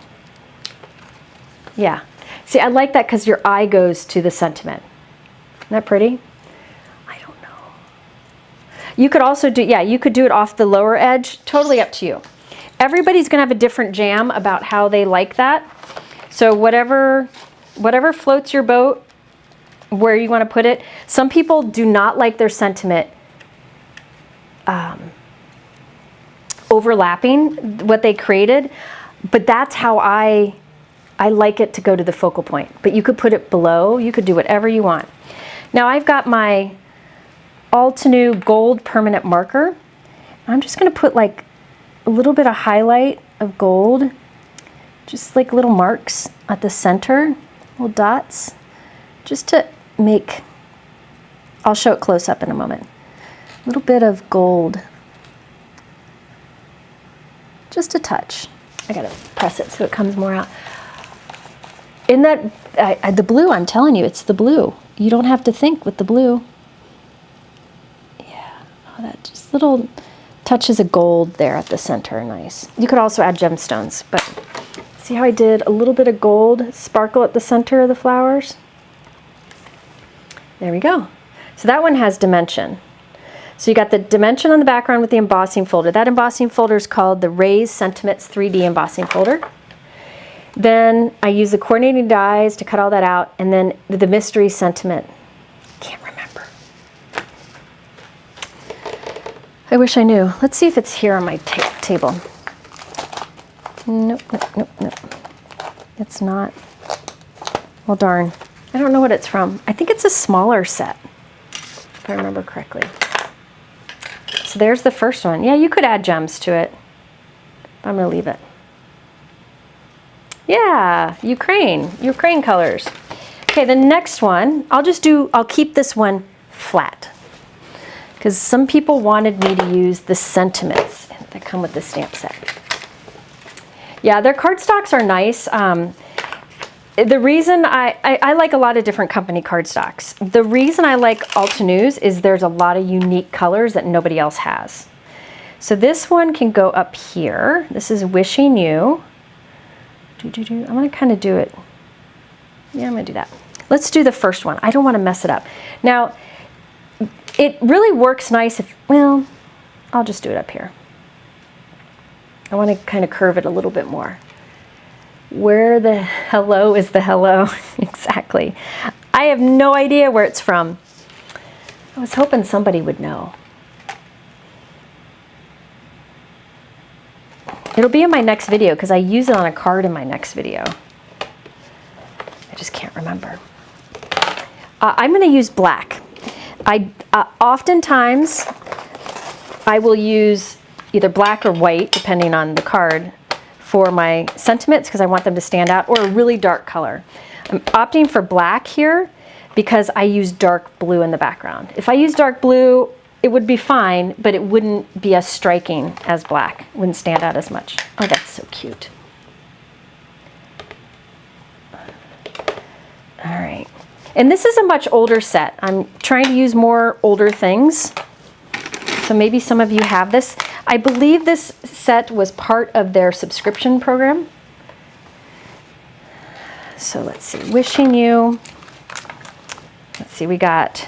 Yeah. See, I like that because your eye goes to the sentiment. Isn't that pretty? I don't know. You could also do, yeah, you could do it off the lower edge. Totally up to you. Everybody's going to have a different jam about how they like that. So whatever floats your boat, where you want to put it. Some people do not like their sentiment overlapping what they created, but that's how I like it to go to the focal point. But you could put it below. You could do whatever you want. Now I've got my Altenew gold permanent marker. I'm just going to put like a little bit of highlight of gold, just like little marks at the center, little dots, just to make, I'll show it close up in a moment. A little bit of gold, just a touch. I gotta press it so it comes more out. In that, the blue, I'm telling you, it's the blue. You don't have to think with the blue. Yeah, oh, that just little touches of gold there at the center, nice. You could also add gemstones, but see how I did a little bit of gold sparkle at the center of the flowers? There we go. So that one has dimension. So you got the dimension on the background with the embossing folder. That embossing folder is called the Raise Sentiments 3D embossing folder. Then I use the coordinating dies to cut all that out, and then the mystery sentiment. Can't remember. I wish I knew. Let's see if it's here on my table. Nope. It's not. Well, darn. I don't know what it's from. I think it's a smaller set, if I remember correctly. So there's the first one. Yeah, you could add gems to it. I'm going to leave it. Yeah, Ukraine colors. Okay, the next one, I'll keep this one flat. Because some people wanted me to use the sentiments that come with the stamp set. Yeah, their cardstocks are nice. The reason I like a lot of different company cardstocks. The reason I like Altenew's is there's a lot of unique colors that nobody else has. So this one can go up here. This is Wishing You. I'm going to kind of do it. Yeah, I'm going to do that. Let's do the first one. I don't want to mess it up. Now, it really works nice if, well, I'll just do it up here. I want to kind of curve it a little bit more. Where the hello is the hello? Exactly. I have no idea where it's from. I was hoping somebody would know. It'll be in my next video because I use it on a card in my next video. I just can't remember. I'm going to use black. Oftentimes I will use either black or white, depending on the card, for my sentiments because I want them to stand out, or a really dark color. I'm opting for black here because I use dark blue in the background. If I use dark blue, it would be fine, but it wouldn't be as striking as black. It wouldn't stand out as much. Oh, that's so cute. All right. And this is a much older set. I'm trying to use more older things. So maybe some of you have this. I believe this set was part of their subscription program. So let's see, Wishing You. Let's see, we got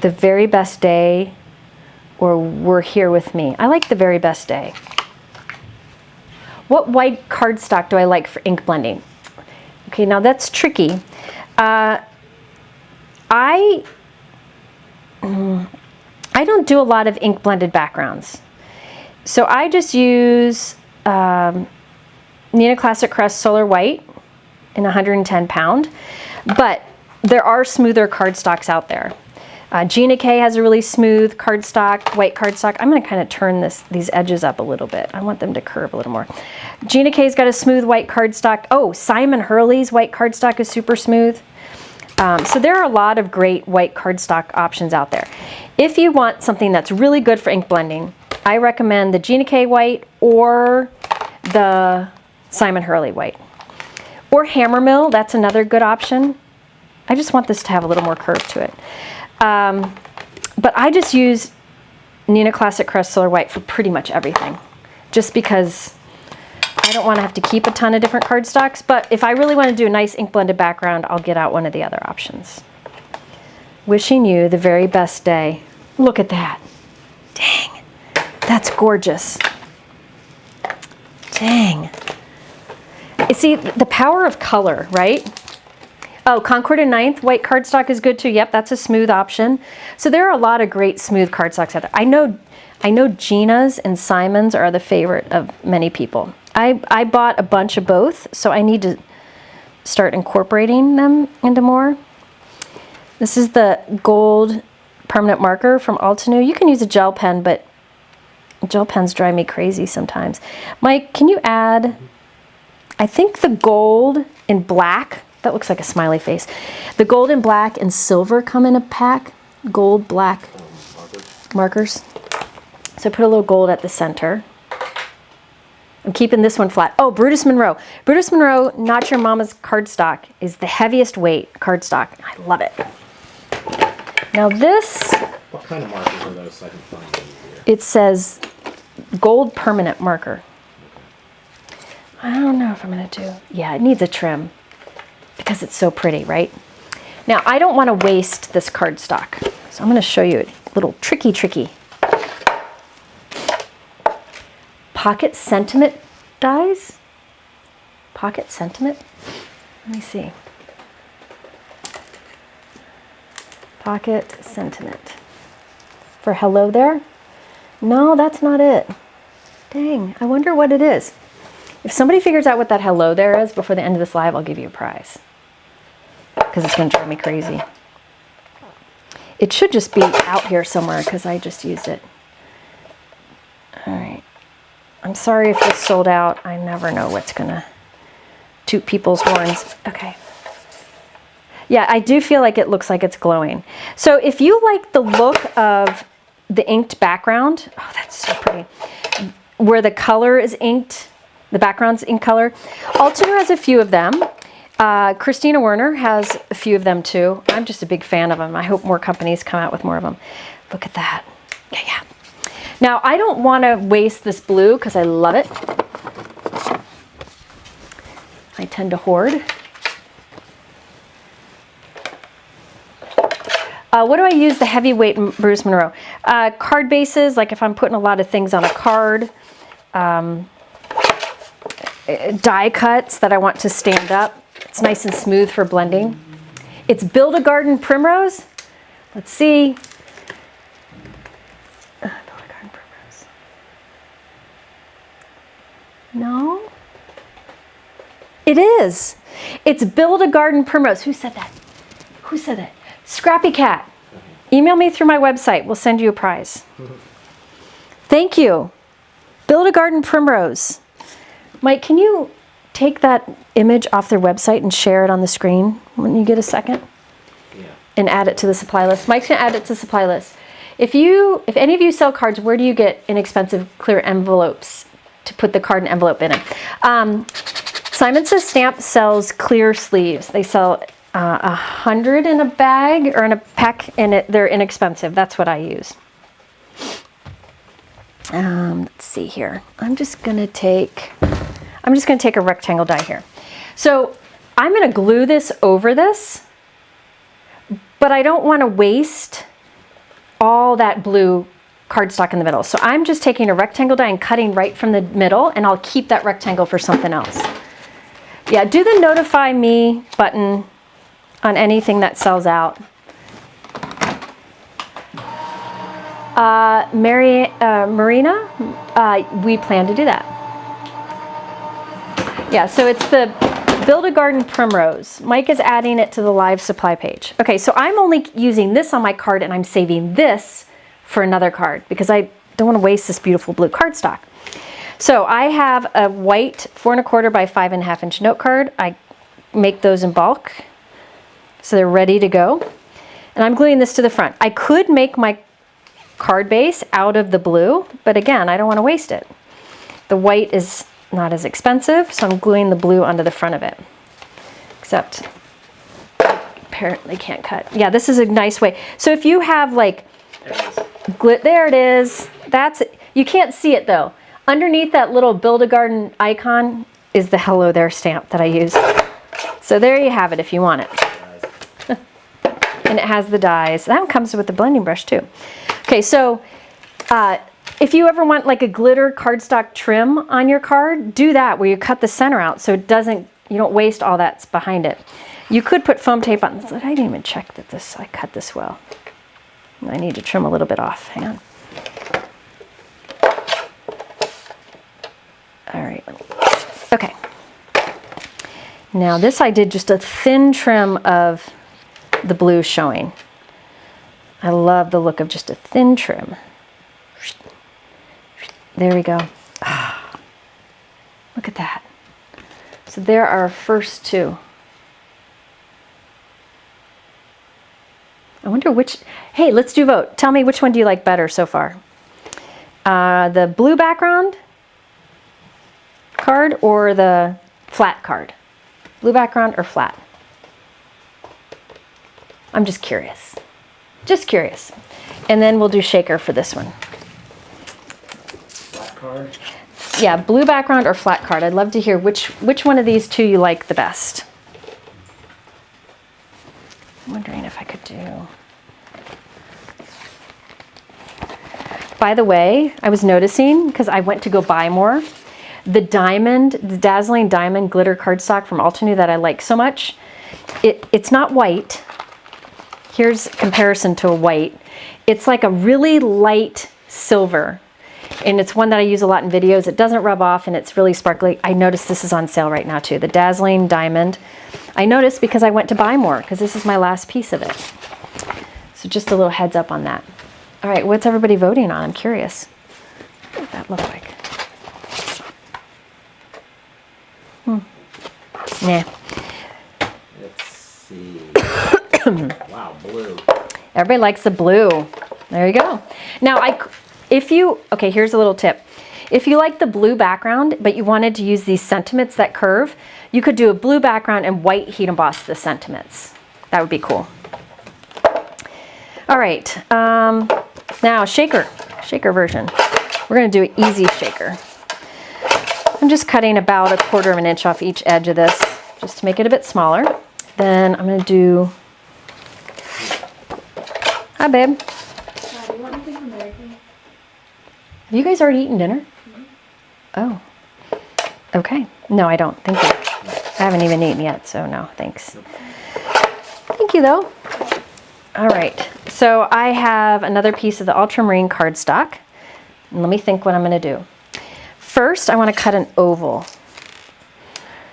The Very Best Day or We're Here With Me. I like The Very Best Day. What white cardstock do I like for ink blending? Okay, now that's tricky. I don't do a lot of ink blended backgrounds. So I just use Neenah Classic Crest Solar White in 110 pound, but there are smoother cardstocks out there. Gina K has a really smooth cardstock, white cardstock. I'm going to kind of turn these edges up a little bit. I want them to curve a little more. Gina K's got a smooth white cardstock. Oh, Simon Hurley's white cardstock is super smooth. So there are a lot of great white cardstock options out there. If you want something that's really good for ink blending, I recommend the Gina K white or the Simon Hurley white. Or Hammermill, that's another good option. I just want this to have a little more curve to it. But I just use Neenah Classic Crest Solar White for pretty much everything, just because I don't want to have to keep a ton of different cardstocks, but if I really want to do a nice ink blended background, I'll get out one of the other options. Wishing You The Very Best Day. Look at that. Dang, that's gorgeous. Dang. You see, the power of color, right? Oh, Concord and Ninth, white cardstock is good too. Yep, that's a smooth option. So there are a lot of great smooth cardstocks out there. I know Gina's and Simon's are the favorite of many people. I bought a bunch of both, so I need to start incorporating them into more. This is the gold permanent marker from Altenew. You can use a gel pen, but gel pens drive me crazy sometimes. Mike, can you add, I think the gold in black, that looks like a smiley face. The gold and black and silver come in a pack. Gold, black markers. So put a little gold at the center. I'm keeping this one flat. Oh, Brutus Monroe. Brutus Monroe, Not Your Mama's cardstock, is the heaviest weight cardstock. I love it. Now this... What kind of markers are those so I can find them here? It says gold permanent marker. I don't know if I'm going to do... Yeah, it needs a trim because it's so pretty, right? Now, I don't want to waste this cardstock, so I'm going to show you a little tricky. Pocket Sentiment dies? Pocket Sentiment? Let me see. Pocket Sentiment. For Hello There? No, that's not it. Dang, I wonder what it is. If somebody figures out what that Hello There is before the end of this live, I'll give you a prize. Because it's going to drive me crazy. It should just be out here somewhere because I just used it. All right. I'm sorry if this sold out. I never know what's going to toot people's horns. Okay. Yeah, I do feel like it looks like it's glowing. So if you like the look of the inked background, oh, that's so pretty, where the color is inked, the background's ink color. Altenew has a few of them. Christina Werner has a few of them too. I'm just a big fan of them. I hope more companies come out with more of them. Look at that. Yeah. Now, I don't want to waste this blue because I love it. I tend to hoard. What do I use the heavyweight Brutus Monroe? Card bases, like if I'm putting a lot of things on a card. Die cuts that I want to stand up. It's nice and smooth for blending. It's Build a Garden Primrose. Let's see. Build a Garden Primrose. No. It is. It's Build a Garden Primrose. Who said that? Who said that? Scrappy Cat. Email me through my website. We'll send you a prize. Thank you. Build a Garden Primrose. Mike, can you take that image off their website and share it on the screen when you get a second? Yeah. And add it to the supply list. Mike's gonna add it to the supply list. If any of you sell cards, where do you get inexpensive clear envelopes to put the card and envelope in it? Simon Says Stamp sells clear sleeves. They sell 100 in a bag or in a pack, and they're inexpensive. That's what I use. Let's see here. I'm just gonna take a rectangle die here. So I'm gonna glue this over this, but I don't want to waste all that blue cardstock in the middle. So I'm just taking a rectangle die and cutting right from the middle, and I'll keep that rectangle for something else. Yeah, do the notify me button on anything that sells out. Marina, we plan to do that. Yeah, so it's the Build a Garden Primrose. Mike is adding it to the live supply page. Okay, so I'm only using this on my card, and I'm saving this for another card because I don't want to waste this beautiful blue cardstock. So I have a white 4 1/4 by 5 1/2 inch note card. I make those in bulk, so they're ready to go. And I'm gluing this to the front. I could make my card base out of the blue, but again, I don't want to waste it. The white is not as expensive, so I'm gluing the blue onto the front of it. Except, apparently can't cut. Yeah, this is a nice way. So if you have like, there it is. You can't see it though. Underneath that little Build a Garden icon is the Hello There stamp that I use. So there you have it if you want it. And it has the dies. That one comes with the blending brush too. Okay, so if you ever want like a glitter cardstock trim on your card, do that where you cut the center out so you don't waste all that's behind it. You could put foam tape on this. I didn't even check that I cut this well. I need to trim a little bit off. Hang on. All right. Okay. Now this I did just a thin trim of the blue showing. I love the look of just a thin trim. There we go. Look at that. So there are our first two. I wonder which, hey, let's do vote. Tell me which one do you like better so far? The blue background card or the flat card? Blue background or flat? I'm just curious. Just curious. And then we'll do shaker for this one. Flat card? Yeah, blue background or flat card. I'd love to hear which one of these two you like the best. I'm wondering if I could do... By the way, I was noticing, because I went to go buy more, the Dazzling Diamond Glitter Cardstock from Altenew that I like so much, it's not white. Here's a comparison to a white. It's like a really light silver. And it's one that I use a lot in videos. It doesn't rub off and it's really sparkly. I noticed this is on sale right now too. The Dazzling Diamond. I noticed because I went to buy more because this is my last piece of it. So just a little heads up on that. All right, what's everybody voting on? I'm curious. What does that look like? Nah. Let's see. Wow, blue. Everybody likes the blue. There you go. Now, okay, here's a little tip. If you like the blue background, but you wanted to use these sentiments that curve, you could do a blue background and white heat emboss the sentiments. That would be cool. All right, now shaker version. We're gonna do an easy shaker. I'm just cutting about 1/4 of an inch off each edge of this, just to make it a bit smaller. Then I'm gonna do, hi babe. Do you want anything from American? Have you guys already eaten dinner? Oh, okay. No, I don't, thank you. I haven't even eaten yet, so no, thanks. Thank you though. All right, so I have another piece of the Ultramarine cardstock. And let me think what I'm gonna do. First, I wanna cut an oval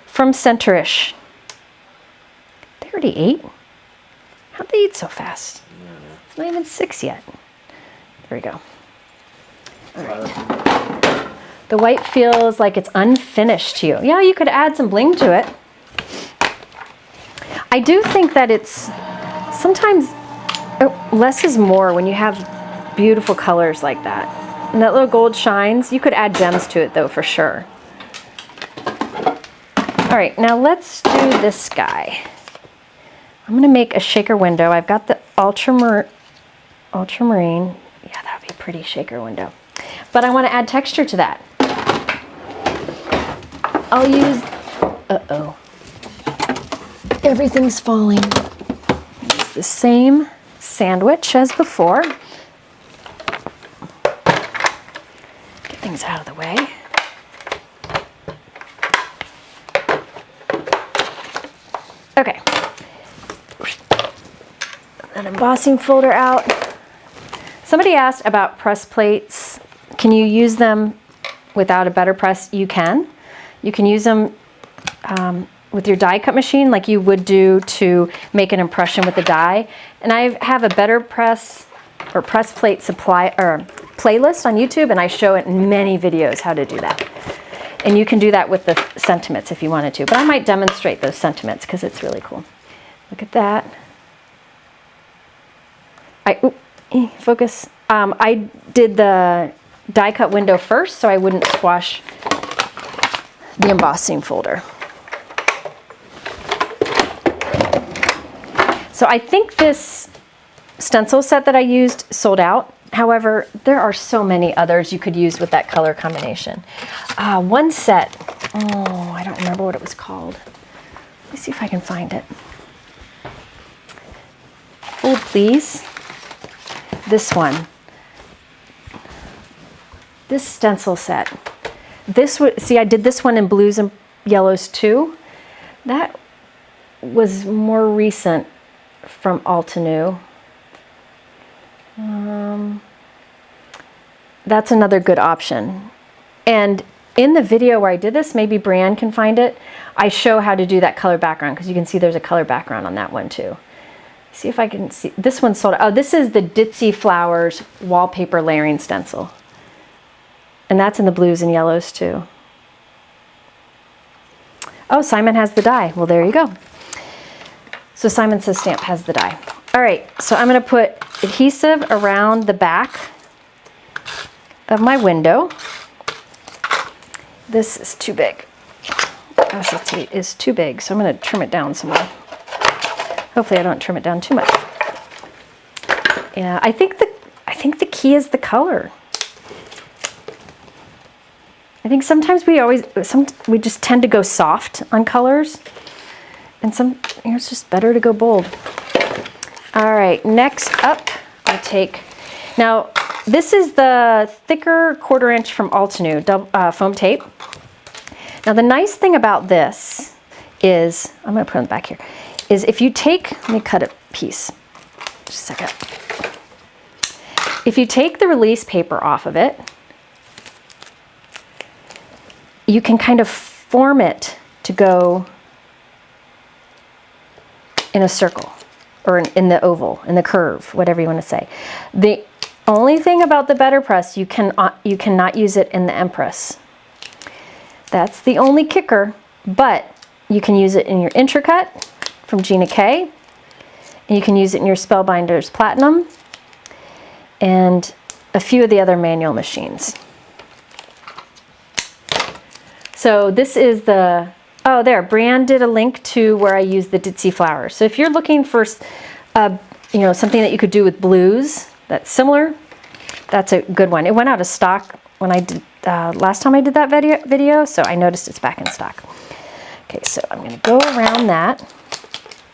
from Centerish. They already ate? How'd they eat so fast? It's not even 6 yet. There we go. All right. The white feels like it's unfinished to you. Yeah, you could add some bling to it. I do think that it's sometimes less is more when you have beautiful colors like that. And that little gold shines. You could add gems to it though, for sure. All right, now let's do this guy. I'm gonna make a shaker window. I've got the ultramarine. Yeah, that would be a pretty shaker window. But I want to add texture to that. I'll use, uh-oh. Everything's falling. Use the same sandwich as before. Get things out of the way. Okay. That embossing folder out. Somebody asked about press plates. Can you use them without a better press? You can. You can use them with your die cut machine like you would do to make an impression with the die. And I have a better press or press plate supply or playlist on YouTube, and I show it in many videos how to do that. And you can do that with the sentiments if you wanted to, but I might demonstrate those sentiments because it's really cool. Look at that. Focus. I did the die cut window first so I wouldn't squash the embossing folder. So I think this stencil set that I used sold out. However, there are so many others you could use with that color combination. One set, oh, I don't remember what it was called. Let me see if I can find it. Hold, please. This one. This stencil set. See, I did this one in blues and yellows too. That was more recent from Altenew. That's another good option. And in the video where I did this, maybe Brianne can find it, I show how to do that color background because you can see there's a color background on that one too. See if I can see. This one sold. Oh, this is the Ditzy Flowers wallpaper layering stencil. And that's in the blues and yellows too. Oh, Simon has the die. Well, there you go. So Simon Says Stamp has the die. All right, so I'm going to put adhesive around the back of my window. This is too big. Acetate is too big, so I'm going to trim it down some more. Hopefully I don't trim it down too much. Yeah, I think the key is the color. I think sometimes we just tend to go soft on colors, and it's just better to go bold. All right, next up, I'll take, now this is the thicker 1/4 inch from Altenew foam tape. Now the nice thing about this is, I'm gonna put it on the back here, is if you take, let me cut a piece, just a second. If you take the release paper off of it, you can kind of form it to go in a circle or in the oval, in the curve, whatever you want to say. The only thing about the Better Press, you cannot use it in the Empress. That's the only kicker, but you can use it in your Intracut from Gina K, and you can use it in your Spellbinders Platinum and a few of the other manual machines. So this is the, oh there, Brianne did a link to where I use the Ditzy Flowers. So if you're looking for something that you could do with blues that's similar, that's a good one. It went out of stock when I did, last time I did that video, so I noticed it's back in stock. Okay, so I'm gonna go around that.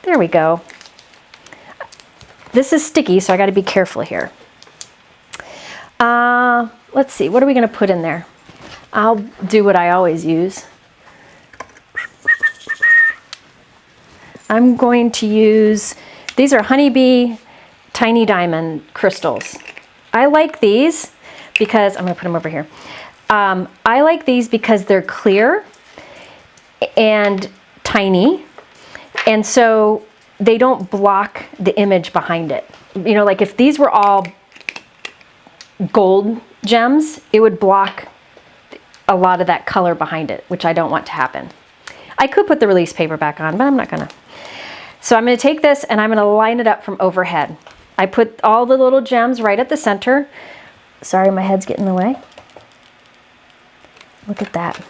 There we go. This is sticky, so I gotta be careful here. Let's see, what are we gonna put in there? I'll do what I always use. I'm going to use, these are Honeybee Tiny Diamond crystals. I like these because, I'm gonna put them over here. I like these because they're clear and tiny, and so they don't block the image behind it. You know, like if these were all gold gems, it would block a lot of that color behind it, which I don't want to happen. I could put the release paper back on, but I'm not gonna. So I'm gonna take this and I'm gonna line it up from overhead. I put all the little gems right at the center. Sorry, my head's getting in the way. Look at that.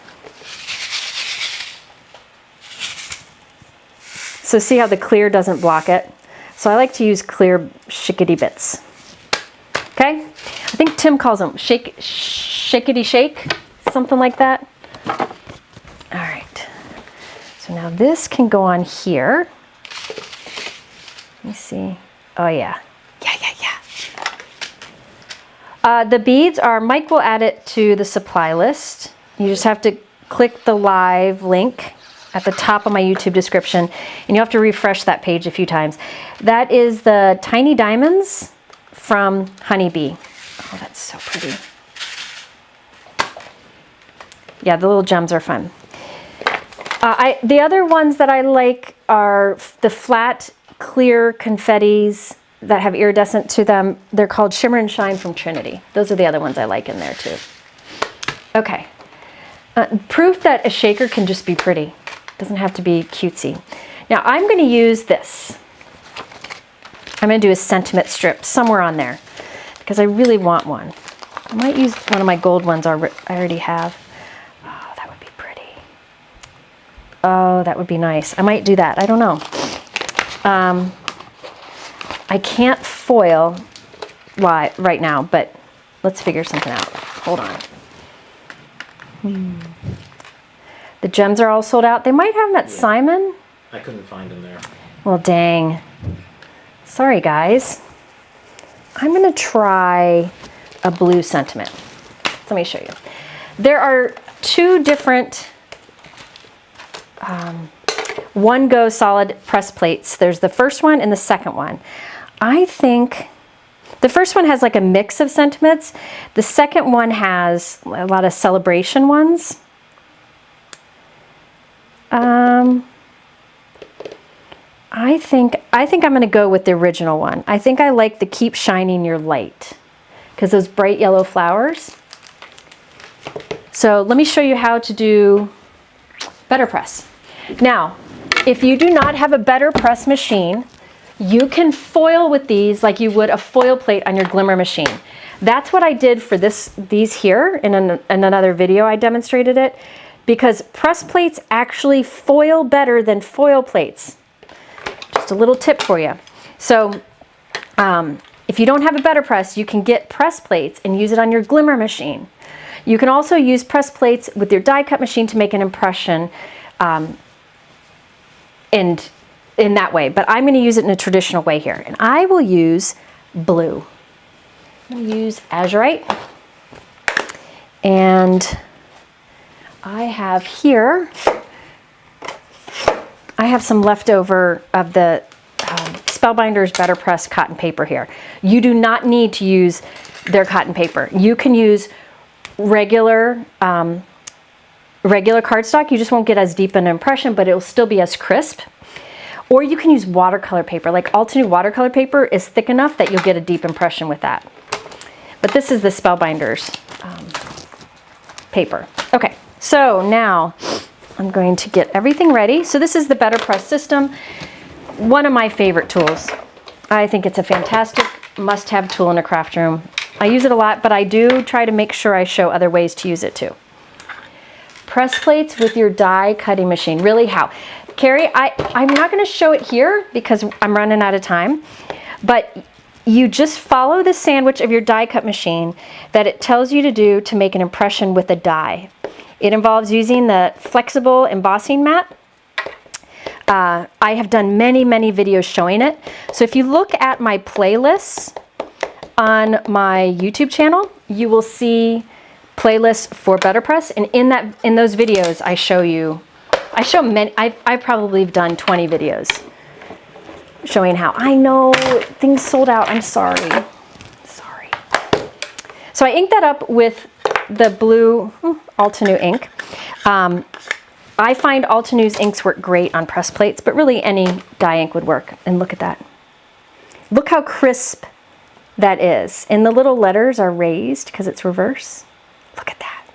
So see how the clear doesn't block it? So I like to use clear shickety bits. Okay? I think Tim calls them shakety shake, something like that. All right. So now this can go on here. Let me see. Oh yeah. The beads are, Mike will add it to the supply list. You just have to click the live link at the top of my YouTube description, and you have to refresh that page a few times. That is the Tiny Diamonds from Honeybee. Oh, that's so pretty. Yeah, the little gems are fun. The other ones that I like are the flat, clear confettis that have iridescent to them. They're called Shimmer and Shine from Trinity. Those are the other ones I like in there too. Okay. Proof that a shaker can just be pretty. Doesn't have to be cutesy. Now I'm going to use this. I'm going to do a sentiment strip somewhere on there because I really want one. I might use one of my gold ones I already have. Oh, that would be pretty. Oh, that would be nice. I might do that. I don't know. I can't foil right now, but let's figure something out. Hold on. The gems are all sold out. They might have them at Simon. I couldn't find them there. Well, dang. Sorry, guys. I'm going to try a blue sentiment. Let me show you. There are two different One Go solid press plates. There's the first one and the second one. I think the first one has like a mix of sentiments. The second one has a lot of celebration ones. I think I'm going to go with the original one. I think I like the Keep Shining Your Light because those bright yellow flowers. So let me show you how to do Better Press. Now, if you do not have a Better Press machine, you can foil with these like you would a foil plate on your glimmer machine. That's what I did for these here in another video. I demonstrated it because press plates actually foil better than foil plates. Just a little tip for you. So if you don't have a Better Press, you can get press plates and use it on your glimmer machine. You can also use press plates with your die cut machine to make an impression and in that way, but I'm going to use it in a traditional way here, and I will use blue. I'm going to use azurite, and I have here, I have some leftover of the Spellbinders Better Press cotton paper here. You do not need to use their cotton paper. You can use regular cardstock. You just won't get as deep an impression, but it'll still be as crisp. Or you can use watercolor paper. Like Altenew watercolor paper is thick enough that you'll get a deep impression with that. But this is the Spellbinders paper. Okay, so now I'm going to get everything ready. So this is the Better Press system. One of my favorite tools. I think it's a fantastic must-have tool in a craft room. I use it a lot, but I do try to make sure I show other ways to use it too. Press plates with your die cutting machine. Really, how? Carrie, I'm not going to show it here because I'm running out of time, but you just follow the sandwich of your die cut machine that it tells you to do to make an impression with a die. It involves using the flexible embossing mat. I have done many videos showing it. So if you look at my playlists on my YouTube channel, you will see playlists for Better Press, and in those videos I show many. I probably have done 20 videos showing how. I know things sold out. I'm sorry. So I inked that up with the blue Altenew ink. I find Altenew's inks work great on press plates, but really any dye ink would work. And look at that. Look how crisp that is. And the little letters are raised because it's reverse. Look at that.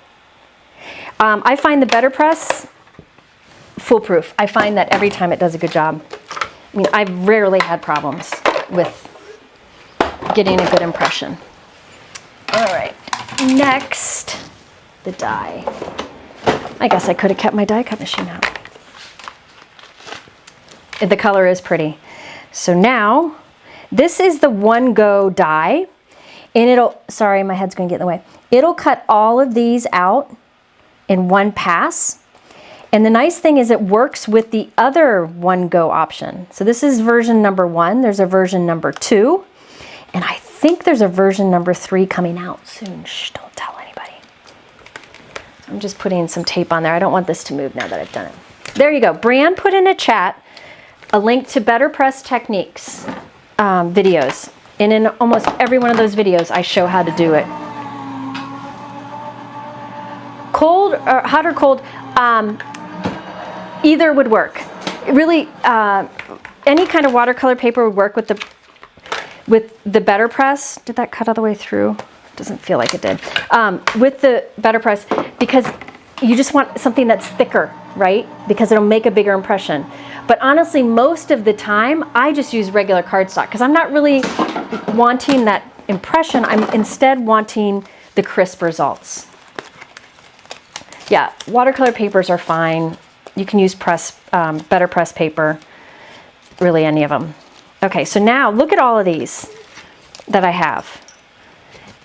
I find the Better Press foolproof. I find that every time it does a good job. I mean, I've rarely had problems with getting a good impression. All right, next, the die. I guess I could have kept my die cut machine out. The color is pretty. So now, this is the One Go die, and it'll, sorry, my head's gonna get in the way. It'll cut all of these out in one pass. And the nice thing is it works with the other One Go option. So this is version number 1. There's a version number 2. And I think there's a version number 3 coming out soon. Shh, don't tell anybody. I'm just putting some tape on there. I don't want this to move now that I've done it. There you go. Bran put in a chat a link to Better Press Techniques videos. And in almost every one of those videos, I show how to do it. Cold, or hot or cold, either would work. Really, any kind of watercolor paper would work with the Better Press. Did that cut all the way through? Doesn't feel like it did. With the Better Press, because you just want something that's thicker, right? Because it'll make a bigger impression. But honestly, most of the time, I just use regular cardstock because I'm not really wanting that impression. I'm instead wanting the crisp results. Yeah, watercolor papers are fine. You can use Better Press paper, really any of them. Okay, so now look at all of these that I have.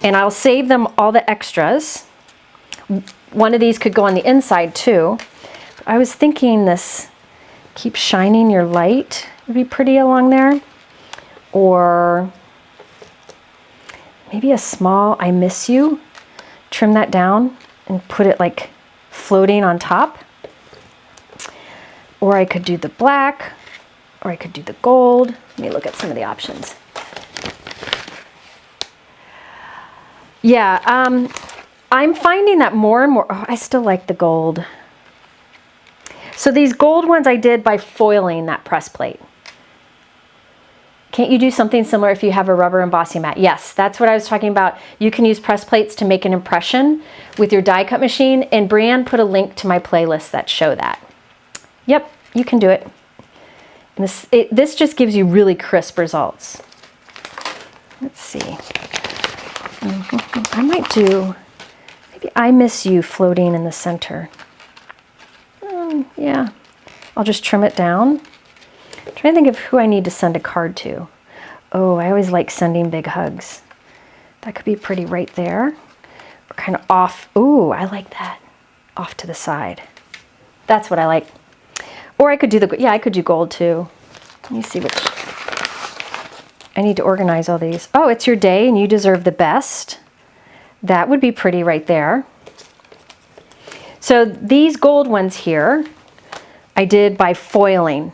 And I'll save them all the extras. One of these could go on the inside too. I was thinking this Keep Shining Your Light would be pretty along there. Or maybe a small I Miss You. Trim that down and put it like floating on top. Or I could do the black, or I could do the gold. Let me look at some of the options. Yeah, I'm finding that more and more, I still like the gold. So these gold ones I did by foiling that press plate. Can't you do something similar if you have a rubber embossing mat? Yes, that's what I was talking about. You can use press plates to make an impression with your die cut machine, and Brianne put a link to my playlist that show that. Yep, you can do it. And this just gives you really crisp results. Let's see. I might do, maybe I Miss You floating in the center. Yeah, I'll just trim it down. I'm trying to think of who I need to send a card to. Oh, I always like sending big hugs. That could be pretty right there. Or kind of off. Ooh, I like that. Off to the side. That's what I like. Or I could do the, yeah, I could do gold too. Let me see which. I need to organize all these. Oh, It's Your Day and You Deserve the Best. That would be pretty right there. So these gold ones here, I did by foiling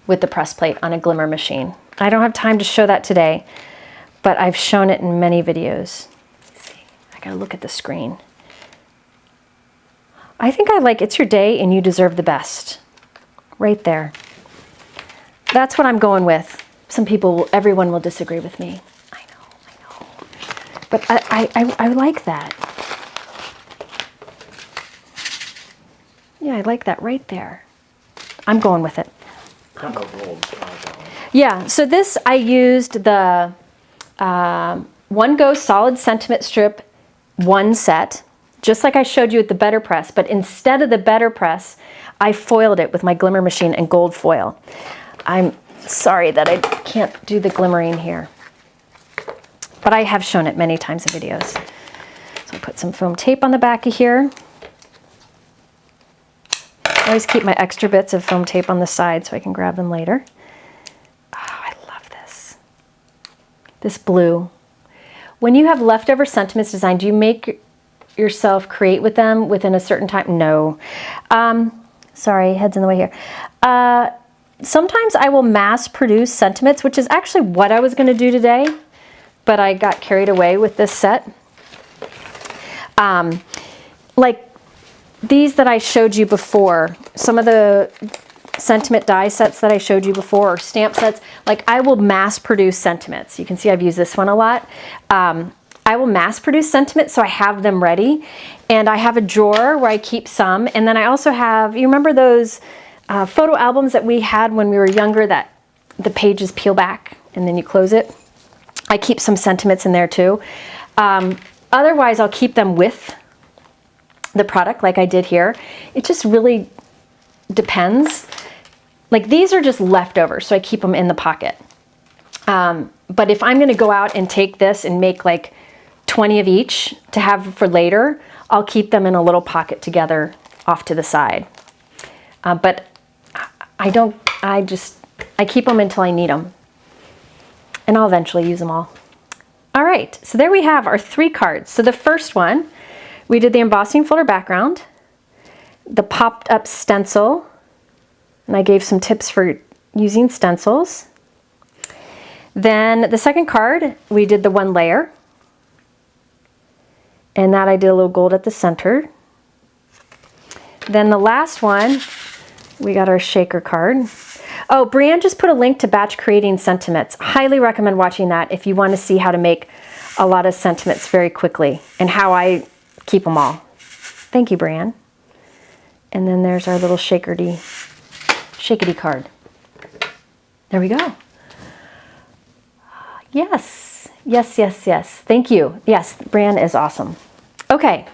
with the press plate on a glimmer machine. I don't have time to show that today, but I've shown it in many videos. Let's see, I gotta look at the screen. I think I like It's Your Day and You Deserve the Best. Right there. That's what I'm going with. Some people, everyone will disagree with me. I know. But I like that. Yeah, I like that right there. I'm going with it. Combo gold. Yeah, so this I used the One Go Solid Sentiment Strip 1 set, just like I showed you at the Better Press, but instead of the Better Press, I foiled it with my glimmer machine and gold foil. I'm sorry that I can't do the glimmering here, but I have shown it many times in videos. So I'll put some foam tape on the back of here. I always keep my extra bits of foam tape on the side so I can grab them later. Oh, I love this. This blue. When you have leftover sentiments design, do you make yourself create with them within a certain time? No. Sorry, head's in the way here. Sometimes I will mass produce sentiments, which is actually what I was going to do today, but I got carried away with this set. Like these that I showed you before, some of the sentiment die sets that I showed you before, or stamp sets, like I will mass produce sentiments. You can see I've used this one a lot. I I will mass produce sentiments, so I have them ready. And I have a drawer where I keep some. And then I also have, you remember those photo albums that we had when we were younger that the pages peel back and then you close it? I keep some sentiments in there too. Otherwise, I'll keep them with the product like I did here. It just really depends. Like these are just leftovers, so I keep them in the pocket. But if I'm gonna go out and take this and make like 20 of each to have for later, I'll keep them in a little pocket together off to the side. But I keep them until I need them. And I'll eventually use them all. All right, so there we have our 3 cards. So the first one, we did the embossing folder background, the popped up stencil, and I gave some tips for using stencils. Then the second card, we did the 1 layer, and that I did a little gold at the center. Then the last one, we got our shaker card. Oh, Brienne just put a link to batch creating sentiments. Highly recommend watching that if you want to see how to make a lot of sentiments very quickly and how I keep them all. Thank you, Brienne. And then there's our little shakety card. There we go. Yes, yes, yes, yes. Thank you. Yes, Brienne is awesome. Okay,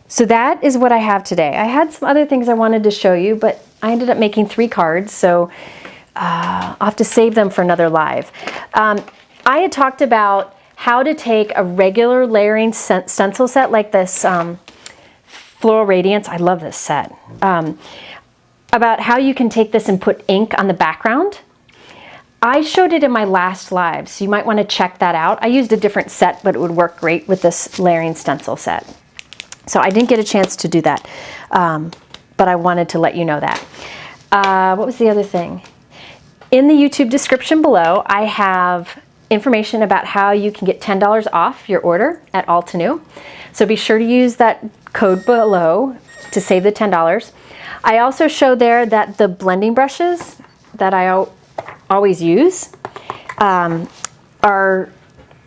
so that is what I have today. I had some other things I wanted to show you, but I ended up making 3 cards, so I'll have to save them for another live. I had talked about how to take a regular layering stencil set like this Floral Radiance. I love this set. About how you can take this and put ink on the background. I showed it in my last live, so you might want to check that out. I used a different set, but it would work great with this layering stencil set. So I didn't get a chance to do that, but I wanted to let you know that. What was the other thing? In the YouTube description below, I have information about how you can get $10 off your order at Altenew. So be sure to use that code below to save the $10. I also show there that the blending brushes that I always use are,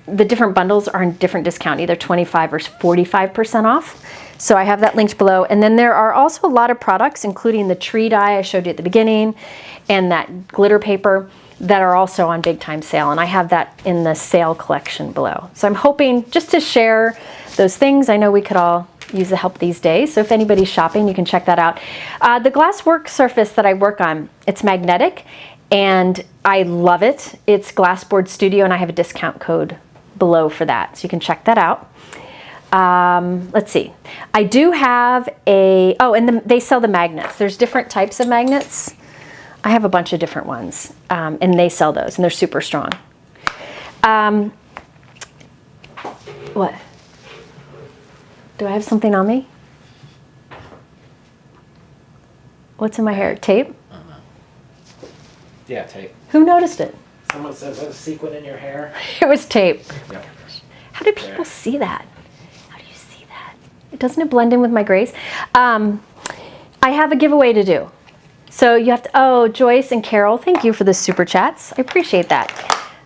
the different bundles are in different discount, either 25 or 45% off. So I have that linked below. And then there are also a lot of products, including the tree die I showed you at the beginning and that glitter paper that are also on big time sale. And I have that in the sale collection below. So I'm hoping just to share those things. I know we could all use the help these days. So if anybody's shopping, you can check that out. The glass work surface that I work on, it's magnetic and I love it. It's Glassboard Studio and I have a discount code below for that. So you can check that out. Let's see. I do have a, and they sell the magnets. There's different types of magnets. I have a bunch of different ones, and they sell those, and they're super strong. What? Do I have something on me? What's in my hair? Tape? Yeah, tape. Who noticed it? Someone said, is that a sequin in your hair? It was tape. Yep. How do people see that? How do you see that? Doesn't it blend in with my grays? I have a giveaway to do. So you have to, oh, Joyce and Carol, thank you for the super chats. I appreciate that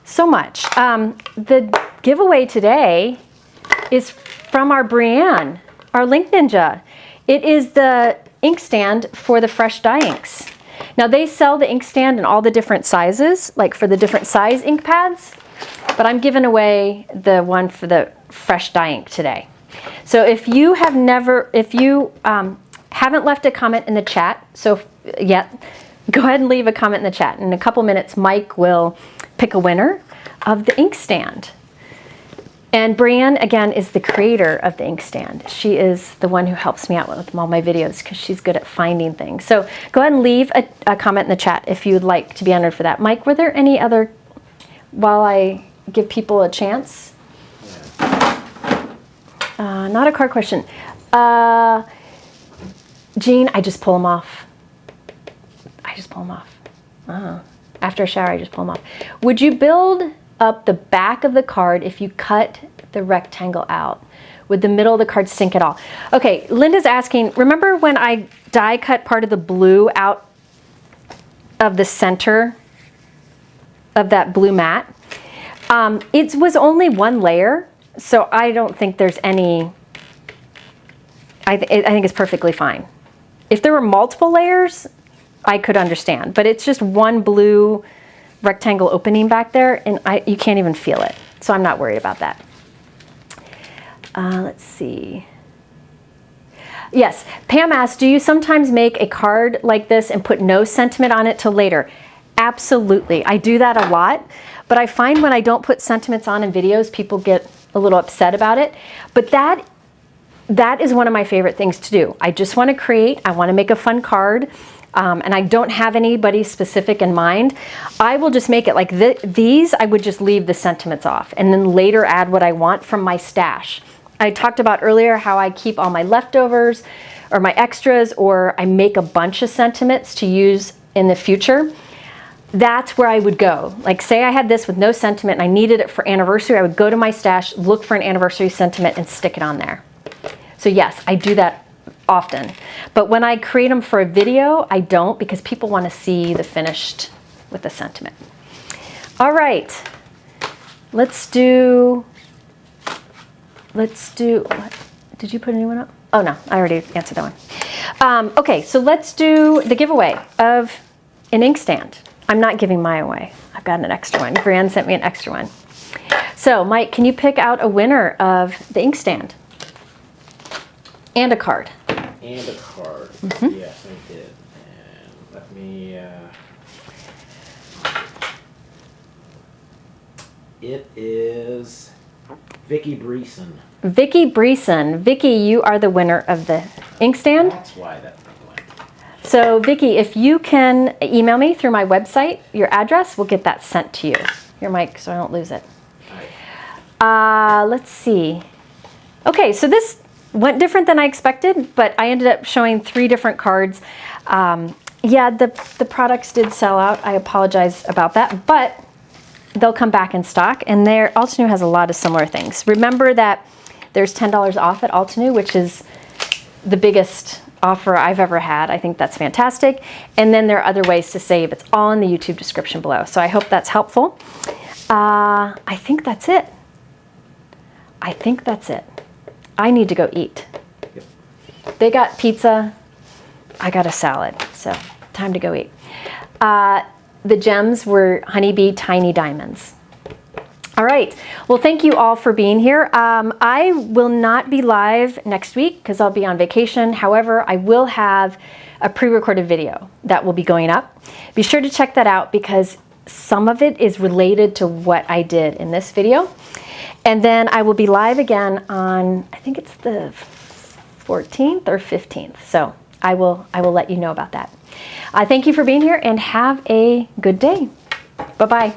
so much. The giveaway today is from our Brienne, our Link Ninja. It is the ink stand for the fresh dye inks. Now they sell the ink stand in all the different sizes, like for the different size ink pads, but I'm giving away the one for the fresh dye ink today. So if you have haven't left a comment in the chat yet, go ahead and leave a comment in the chat. In a couple minutes, Mike will pick a winner of the ink stand. And Brienne, again, is the creator of the ink stand. She is the one who helps me out with all my videos because she's good at finding things. So go ahead and leave a comment in the chat if you'd like to be entered for that. Mike, were there any other, while I give people a chance? Not a card question. Jean, I just pull them off. After a shower, I just pull them off. Would you build up the back of the card if you cut the rectangle out? Would the middle of the card sink at all? Okay, Linda's asking, remember when I die cut part of the blue out of the center of that blue mat? It was only 1 layer, So I don't think there's any, I think it's perfectly fine. If there were multiple layers, I could understand, but it's just one blue rectangle opening back there, and you can't even feel it. So I'm not worried about that. Let's see. Yes, Pam asked, do you sometimes make a card like this and put no sentiment on it till later? Absolutely, I do that a lot, but I find when I don't put sentiments on in videos, people get a little upset about it. But that is one of my favorite things to do. I just want to create, I want to make a fun card, and I don't have anybody specific in mind. I will just make it like these, I would just leave the sentiments off and then later add what I want from my stash. I talked about earlier how I keep all my leftovers or my extras, or I make a bunch of sentiments to use in the future. That's where I would go. Like say I had this with no sentiment and I needed it for anniversary, I would go to my stash, look for an anniversary sentiment and stick it on there. So yes, I do that often. But when I create them for a video, I don't, because people want to see the finished with the sentiment. All right, let's do, what? Did you put a new one up? Oh no, I already answered that one. Okay, so let's do the giveaway of an inkstand. I'm not giving mine away. I've got an extra one. Brianne sent me an extra one. So Mike, can you pick out a winner of the inkstand? And a card. And a card. Mm-hmm. Yes, I did. And let me, it is Vicki Breson. Vicki Breson. Vicki, you are the winner of the inkstand. That's why that thing went. So Vicki, if you can email me through my website, your address, we'll get that sent to you. Your mic, so I don't lose it. Let's see. Okay, so this went different than I expected, but I ended up showing 3 different cards. Yeah, the products did sell out. I apologize about that, but they'll come back in stock, and Altenew has a lot of similar things. Remember that there's $10 off at Altenew, which is the biggest offer I've ever had. I think that's fantastic. And then there are other ways to save. It's all in the YouTube description below. So I hope that's helpful. I think that's it. I think that's it. I need to go eat. Yep. They got pizza. I got a salad. So time to go eat. The gems were Honeybee Tiny Diamonds. All right. Well, thank you all for being here. I will not be live next week because I'll be on vacation. However, I will have a pre-recorded video that will be going up. Be sure to check that out because some of it is related to what I did in this video. And then I will be live again on, I think it's the 14th or 15th. So I will let you know about that. Thank you for being here and have a good day. Bye-bye.